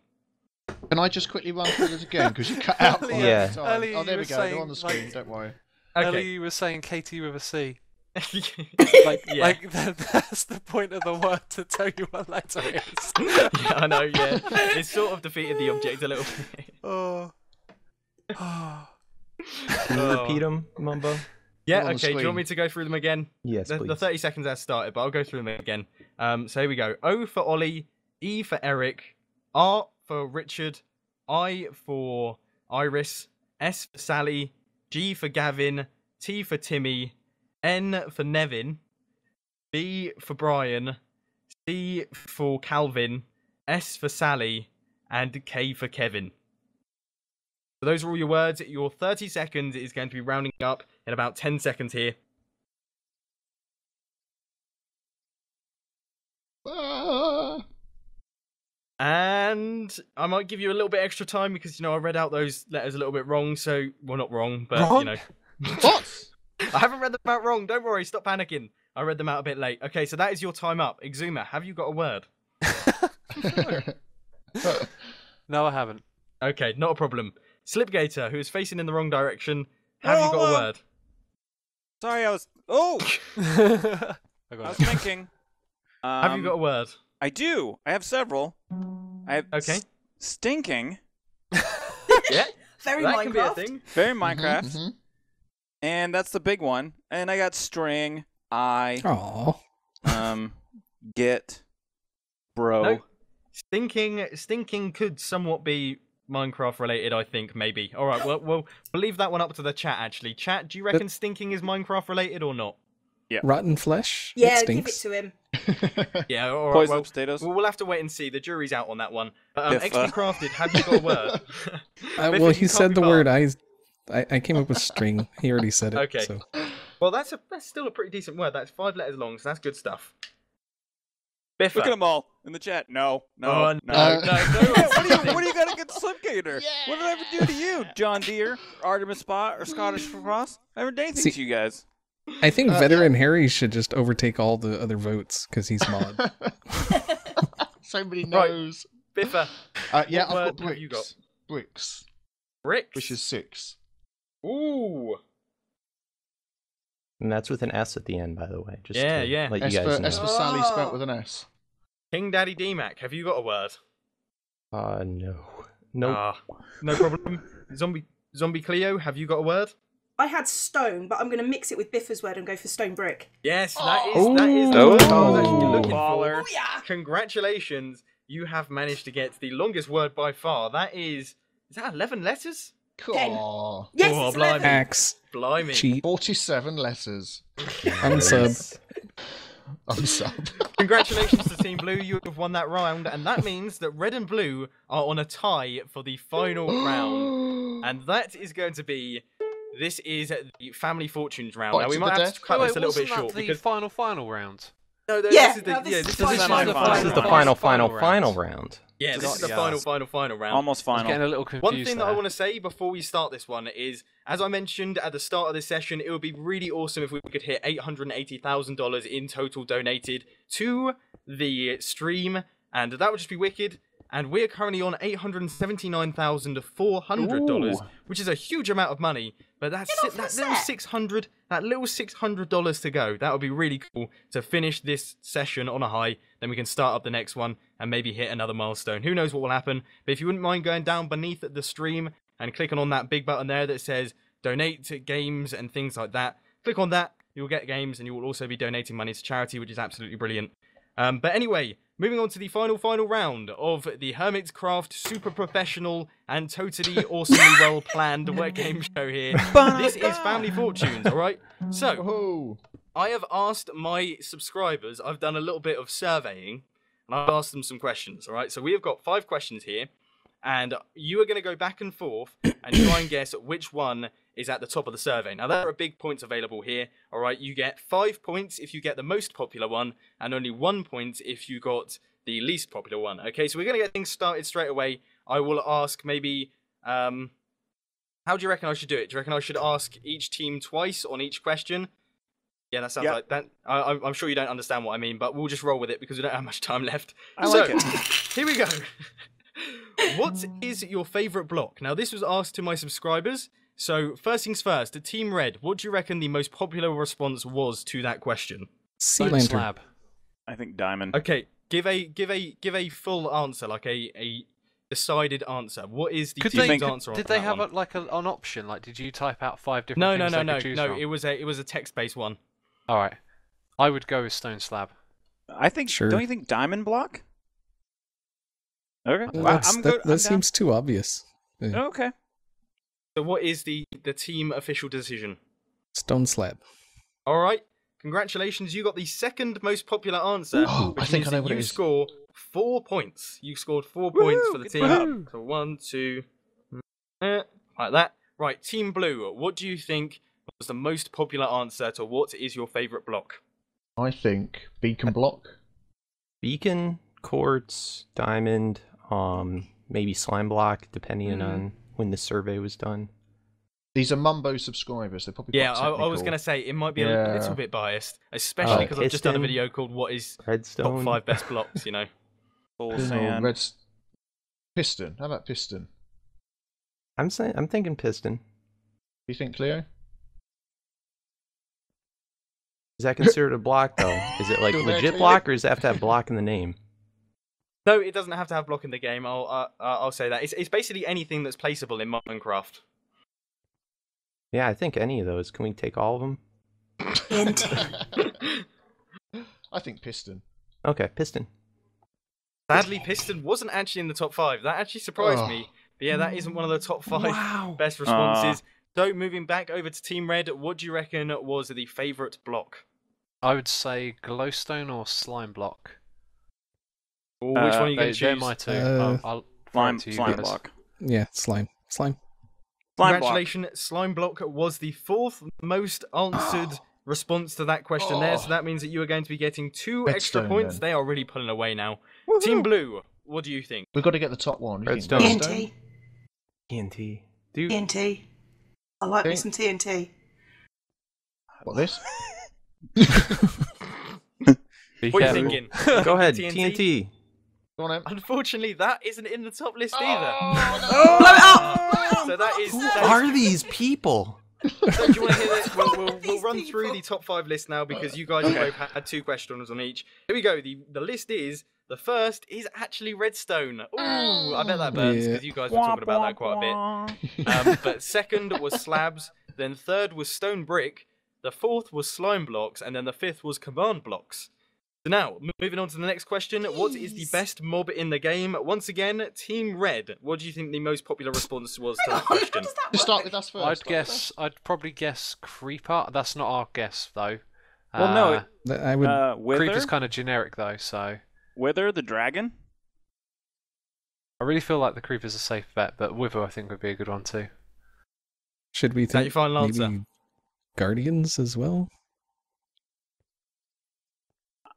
Can I just quickly run through this again? Because you cut out quite Yeah. a few times. Earlier Oh, there you we were go. They're saying, on the screen. like- Don't worry. Okay. Ellie was saying Katie with a C. like, yeah. That's the point of the word to tell you what letter it is. Yeah, I know, yeah. It sort of defeated the object a little bit. Oh. Can you repeat them, Mumbo? Yeah, on the okay. Do you want screen. me to go through them again? Yes, The please. 30 seconds has started, but I'll go through them again. So here we go. O for Ollie, E for Eric, R for Richard, I for Iris, S for Sally, G for Gavin, T for Timmy, N for Nevin, B for Brian, C for Calvin, S for Sally, and K for Kevin. So those are all your words. Your 30 seconds is going to be rounding up in about 10 seconds here. Ah. And I might give you a little bit extra time because, I read out those letters a little bit wrong. So, well, not wrong, but, Wrong? What? I haven't read them out wrong. Don't worry. Stop panicking. I read them out a bit late. Okay, so that is your time up. Exuma, have you got a word? No, I haven't. Okay, not a problem. Slipgator, who is facing in the wrong direction, have you got a Wrong. word? Sorry, I was. Oh, I I got was it. thinking. Have you got a word? I do. I have several. I have Okay. stinking. Yeah, Very that can be a Minecraft. thing. Very Minecraft, Mhm. and that's the big one. And I got string. Aw. Get, bro. No. Stinking could somewhat be Minecraft related, I think, maybe. All right, well, we'll leave that one up to the chat, actually. Chat, do you reckon stinking is Minecraft related or not? Rotten flesh? Yeah, it give it stinks. to him. Yeah, all right. Poison Well, potatoes. we'll have to wait and see. The jury's out on that one. But If, xBCrafted, have you got a word? Biffy, Well, you he can't said be the barred. word. I came up with string. He already said it. Okay. So. Well, that's still a pretty decent word. That's 5 letters long, so that's good stuff. Biffa. Look at them all in the chat. No. No. What do you got against Slipgator? What did I ever do to you, John Deere, Artemis Spot, or Scottish Cross? I never did anything to you guys. I think Veteran Harry should just overtake all the other votes because he's mod. Somebody knows. Biffa. Yeah, what I've got word have you got? Bricks. Bricks. Which is 6. Ooh. And that's with an S at the end, by the way. Just Yeah, to yeah. let you S guys for, know. S for Sally spelt with an S. King Daddy D-Mac, have you got a word? No. Nope. No problem. Zombie Cleo, have you got a word? I had stone, but I'm going to mix it with Biffa's word and go for stone brick. Yes, that is the Oh. word I was actually looking Baller. for. Oh, yeah. Congratulations, you have managed to get the longest word by far. Is that 11 letters? Aw. Yes, Oh, it's blimey. 11. Axe. Blimey. Cheat. 47 letters. Unsub. Unsub. Congratulations to Team Blue, you have won that round, and that means that Red and Blue are on a tie for the final round. And that is going to be... This is the Family Fortunes round. What, Now, we to might the have to death? cut Wait, this a little bit wasn't short. that the Because... final round? No, Yeah, this is the, no, this is this the is final the round. This is the final round. Yeah, this is the Yeah. final round. Almost I was final. getting a little confused One thing that I there. want to say before we start this one is, as I mentioned at the start of this session, it would be really awesome if we could hit $880,000 in total donated to the stream, and that would just be wicked. And we're currently on $879,400, which is a huge amount of money. But that's that little $600 to go. That would be really cool to finish this session on a high. Then we can start up the next one and maybe hit another milestone. Who knows what will happen? But if you wouldn't mind going down beneath the stream and clicking on that big button there that says donate to games and things like that, click on that. You'll get games and you will also be donating money to charity, which is absolutely brilliant. But anyway, moving on to the final round of the HermitCraft super professional and totally awesomely well planned web game show here. This is Family Fortunes, alright? So, Oh. I have asked my subscribers, I've done a little bit of surveying, and I've asked them some questions, alright? So we have got 5 questions here, and you are going to go back and forth and try and guess which one is at the top of the survey. Now, there are big points available here, alright? You get 5 points if you get the most popular one, and only 1 point if you got the least popular one. Okay, so we're going to get things started straight away. I will ask maybe, how do you reckon I should do it? Do you reckon I should ask each team twice on each question? Yeah, that sounds like that. I'm sure you don't understand what I mean, but we'll just roll with it because we don't have much time left. I like it. Here we go. What is your favourite block? Now, this was asked to my subscribers. So, first things first, Team Red, what do you reckon the most popular response was to that question? Sea Stone Lantern. slab. I think diamond. Okay, give a full answer, like a decided answer. What is the team's answer on Did that they have one? an option? Like, did you type out 5 different No, things they no. could choose from? It was a text-based one. All right, I would go with stone slab. I think. Sure. Don't you think diamond block? Okay. That seems too obvious. Yeah. Okay. So, what is the team official decision? Stone slab. All right. Congratulations, you got the second most popular answer. Oh, which I think means I know that what it you is. score 4 points. You scored 4 points for the Good team. job. So 1, 2, like that. Right, Team Blue. What do you think was the most popular answer to what is your favourite block? I think beacon block. Beacon, quartz, diamond, maybe slime block, depending on when the survey was done. These are Mumbo subscribers. They're probably Yeah, quite I was technical. going to say it might be a Yeah. little bit biased, especially because I've just done a Piston, video called "What is Redstone. top 5 best blocks?" You know. Full Oh, sand. Piston. How about piston? I'm thinking piston. Do you think, Cleo? Is that considered a block though? Is it like Still there, legit Cleo? block, or does it have to have block in the name? No, it doesn't have to have block in the game. I'll say that it's basically anything that's placeable in Minecraft. Yeah, I think any of those. Can we take all of them? I think piston. Okay, piston. Sadly, piston wasn't actually in the top 5. That actually surprised Oh. me. But yeah, that isn't one of the top 5 best responses. So moving back over to Team Red, what do you reckon was the favourite block? I would say glowstone or slime block. Or which one are you going to They're choose? my two. I'll Slime, to you slime guys. block. Yeah, slime. Slime. Slime block. Congratulations, Slime Block was the 4th most answered response to that question there, so that means that you are going to be getting 2 extra Redstone, points. then. They are really pulling away now. Woohoo! Team Blue, what do you think? We've got to get the top one. Redstone. TNT. TNT. Dude. TNT. I like me Okay. some TNT. What, this? Be What are you careful. thinking? Go ahead, TNT? TNT. Go on, Em. Unfortunately, that isn't in the top list either. Oh, Blow it up! So that is. Who that are is- these people? So do you want to hear this? We'll These run through people. the top 5 list now because you guys have both had 2 questions on each. Here we go. The list is, the first is actually redstone. Ooh, I bet that burns Yeah. because you guys were talking about that quite a bit. But second was slabs, then third was stone brick, the fourth was slime blocks, and then the fifth was command blocks. So now, moving on to the next question, what is the Jeez. best mob in the game? Once again, Team Red, what do you think the most popular response was to that How question? does that Just work? start with us first. I'd probably guess creeper. That's not our guess though. Well, no, I would. Wither, Creeper's kind of generic though, so Wither the dragon. I really feel like the creeper's a safe bet, but Wither I think would be a good one too. Should we that think your final answer? maybe Guardians as well?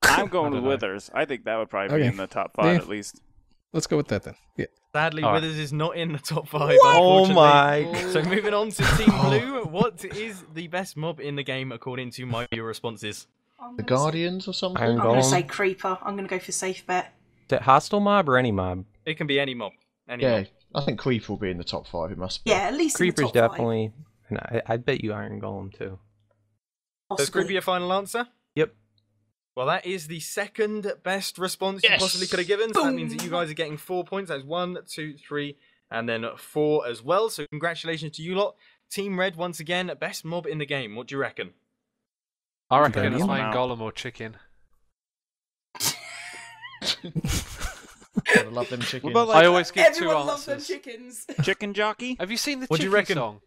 I'm going I with don't know. Withers. I think that would probably be Okay. in the top 5 Yeah. at least. Let's go with that then. Yeah. Sadly, Alright. Withers is not in the top 5. Oh unfortunately. my. So moving on to Team Blue, what is the best mob in the game according to my viewer responses? I'm The gonna say- Guardians or something? Iron I'm going to Golem. say creeper. I'm going to go for safe bet. Is it hostile mob or any mob? It can be any mob. Any Yeah, mob. I think Creeper will be in the top 5. It must be. Yeah, at least Creeper's in the top 5. definitely. And I bet you Iron Golem too. So is Creeper your final answer? Yep. Well, that is the second best response you possibly could have given. So that means that you guys are getting 4 points. That's 1, 2, 3, and then 4 as well. So congratulations to you lot. Team Red, once again, best mob in the game. What do you reckon? I reckon it's Guardian? Iron Golem or chicken. I love them chickens. about, I always give 2 Everyone loves them answers. chickens. Chicken jockey. Have you seen the What do you Chickie reckon? song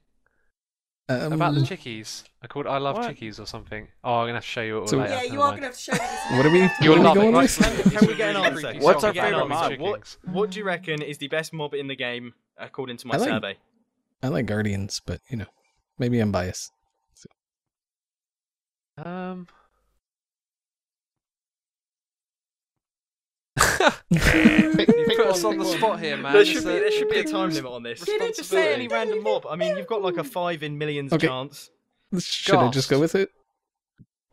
about the Um, chickies? I called I Love What? Chickies or something. Oh, I'm gonna have to show you it all So- later. Yeah, never you are mind. going to have to show me this. What are we? You'll what are love we it. going Right, with? Can we get an answer? creepy What's song. our Get an favorite answer. mob? What do you reckon is the best mob in the game according to my I like- survey? I like Guardians, but maybe I'm biased. You put us one, on the pick spot one. here, man. There It's should be a big time limit on this. responsibility. Just say any random mob. I mean, you've got like a 5 in millions Okay. chance. Should I just go with it?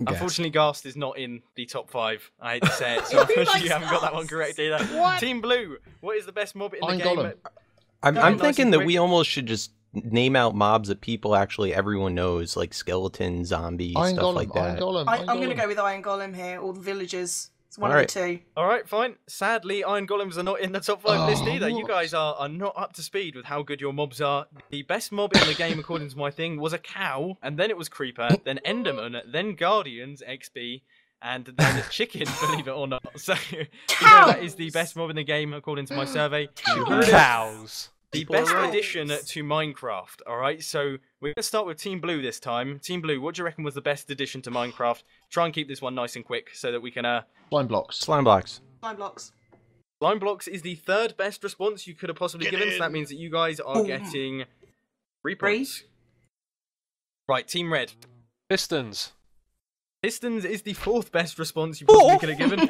Gas. Unfortunately, Ghast is not in the top 5. I hate to say it, so unfortunately you haven't got that one correct either. Team Blue, what is the best mob in the Iron game? Golem. I'm Nice and thinking that quick. we almost should just name out mobs that people actually everyone knows, like skeletons, zombies, Iron stuff Golem, like Iron that. Golem. I'm going to go with Iron Golem here, or the villagers. It's one Alright. of the 2. Alright, fine. Sadly, Iron Golems are not in the top 5 list Oh, either. You what? guys are not up to speed with how good your mobs are. The best mob in the game, according to my thing, was a cow, and then it was Creeper, then Enderman, then Guardians, XB, and then Chicken, believe it or not. So, that is the best mob in the game, according to my survey. You heard it. Cows. The People best are right. addition to Minecraft. Alright, so we're going to start with Team Blue this time. Team Blue, what do you reckon was the best addition to Minecraft? Try and keep this one nice and quick so that we can... Slime blocks. Slime blocks. Slime blocks. Slime blocks is the third best response you could have possibly given, so that means that you guys are Boom. getting 3 Three. points. Right, Team Red. Pistons. Pistons is the fourth best response you possibly could have given.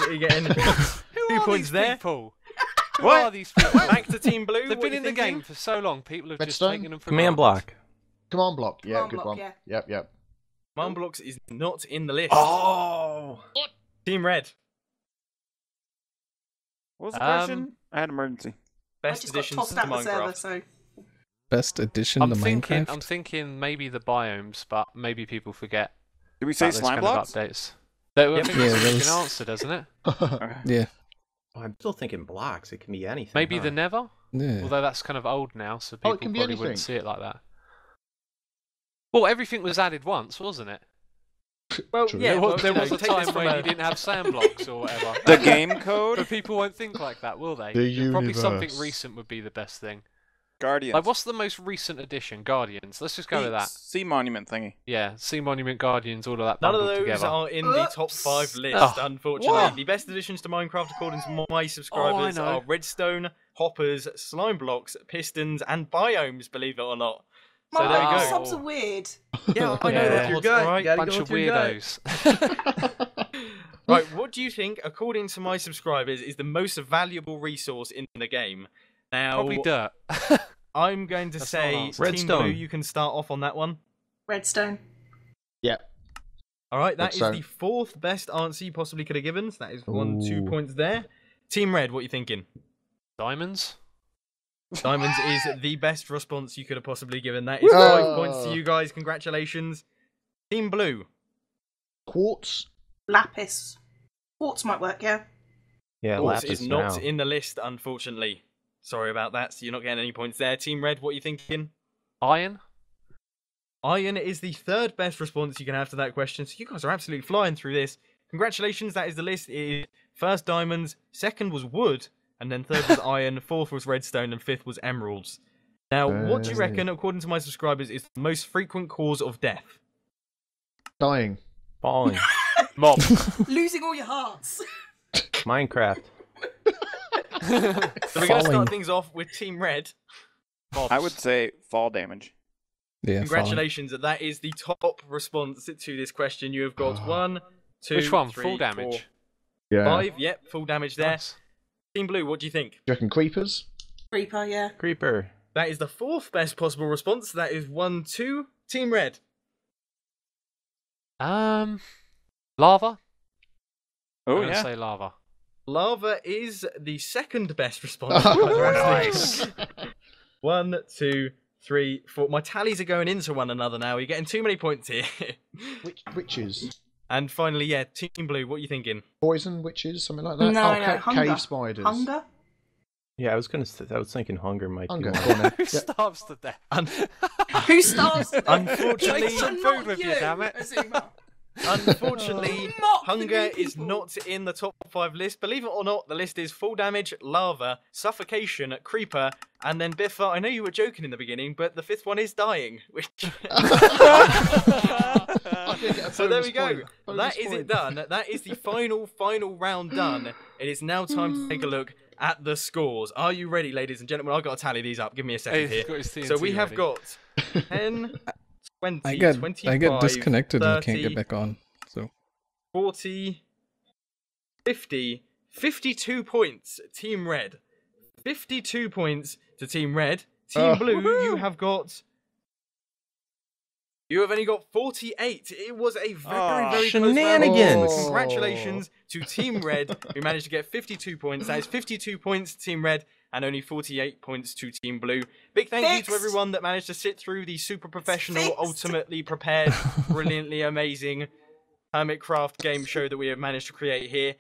You're getting Who 2 are points these there. people? Who are these people? Back to Team Blue. They've what been you in the thinking? game for so long. People have just Redstone? taken them for Command granted. block. Command block. Yeah, Command good block, one. yeah. Yep. Command blocks is not in the list. Oh. Team Red. What was the question? Um, I had emergency. I Best just got additions tossed to out the server, Minecraft. so... Best addition I'm to thinking. Minecraft. I'm thinking maybe the biomes, but maybe people forget Did we say about those slime kind of blocks? updates. That, I Yep. think Yeah, that's those- been answered, hasn't it? Okay. Yeah. Oh, I'm still thinking blocks. It can be anything. Maybe huh? the Nether. Yeah. Although that's kind of old now, so Oh, people it can be probably anything. wouldn't see it like that. Well, everything was added once, wasn't it? Well, True. yeah, there was, well, there was a take this time from where you didn't have sand blocks or whatever. The game code? But people won't think like that, will they? The Probably something universe. recent would be the best thing. Guardians. Like, what's the most recent addition? Guardians. Let's just go with that. Sea monument thingy. Yeah, Sea Monument, Guardians, all of that None of bundled those together. are in the top 5 list, Oh. unfortunately. What? The best additions to Minecraft, according to my subscribers, know. are redstone, hoppers, slime blocks, pistons, and biomes, believe it or not. So there you go. Subs are weird. Yeah, I know Yeah. that. Your Odds, gut. right? You gotta Bunch go of with your gut. weirdos. Right, what do you think, according to my subscribers, is the most valuable resource in the game? Now, Probably dirt. I'm going to That's not an say, answer. Team Redstone. Blue, you can start off on that one. Redstone. Yeah. All right, that is Redstone. the fourth best answer you possibly could have given. So that is 2 Ooh. points there. Team Red, what are you thinking? Diamonds. Diamonds is the best response you could have possibly given. That is 5 points to you guys. Congratulations. Team Blue. Quartz. Lapis. Quartz might work, yeah. Yeah, Quartz lapis is not now. in the list, unfortunately. Sorry about that. So you're not getting any points there. Team Red, what are you thinking? Iron. Iron is the third best response you can have to that question. So you guys are absolutely flying through this. Congratulations, that is the list. It is first diamonds, second was wood, and then third was iron, fourth was redstone, and fifth was emeralds. Now, what do you reckon, according to my subscribers, is the most frequent cause of death? Dying. Falling. Mob. Losing all your hearts. Minecraft. So we're going to Falling. start things off with Team Red. Mobs. I would say fall damage. Yeah, Congratulations, that is the top response to this question. You have got 1, 2, Which one? 3, Full 4, damage. Yeah. 5. Yep, full damage there. Nice. Team Blue, what do you think? Do you reckon creepers? Creeper, yeah. Creeper. That is the fourth best possible response. That is 1, 2. Team Red. Lava. Oh I'm gonna yeah. say lava. Lava is the second best response. Nice. 1, 2, 3, 4. My tallies are going into one another now. You're getting too many points here. Witches. And finally, yeah, Team Blue, what are you thinking? Poison witches, something like that. No, oh, no, hunger. cave spiders. Hunger? Yeah, I was thinking hunger might Hunger. be Go one. on then. Who Yeah. starves to death? Who starves? Unfortunately- Take some Not food with you, damn it. Azuma. Unfortunately, Mock the hunger new is people. not in the top 5 list. Believe it or not, the list is full damage, lava, suffocation, creeper, and then Biffa. I know you were joking in the beginning, but the fifth one is dying. Which I did get a so there bonus we go. point. Bonus That is it point. done. That is the final round done. It is now time to take a look at the scores. Are you ready, ladies and gentlemen? I've got to tally these up. Give me a second He's here. got his TNT So we have ready. got 10, 20, I get 25, disconnected 30, and can't get back on. So 40, 50, 52 points, Team Red. 52 points to Team Red. Team Blue, you have got... You have only got 48. It was a very, very close round. Shenanigans. But congratulations to Team Red, who managed to get 52 points. That is 52 points to Team Red and only 48 points to Team Blue. Big thank you to Fixed. everyone that managed to sit through the super professional, Fixed. ultimately prepared, brilliantly amazing HermitCraft game show that we have managed to create here.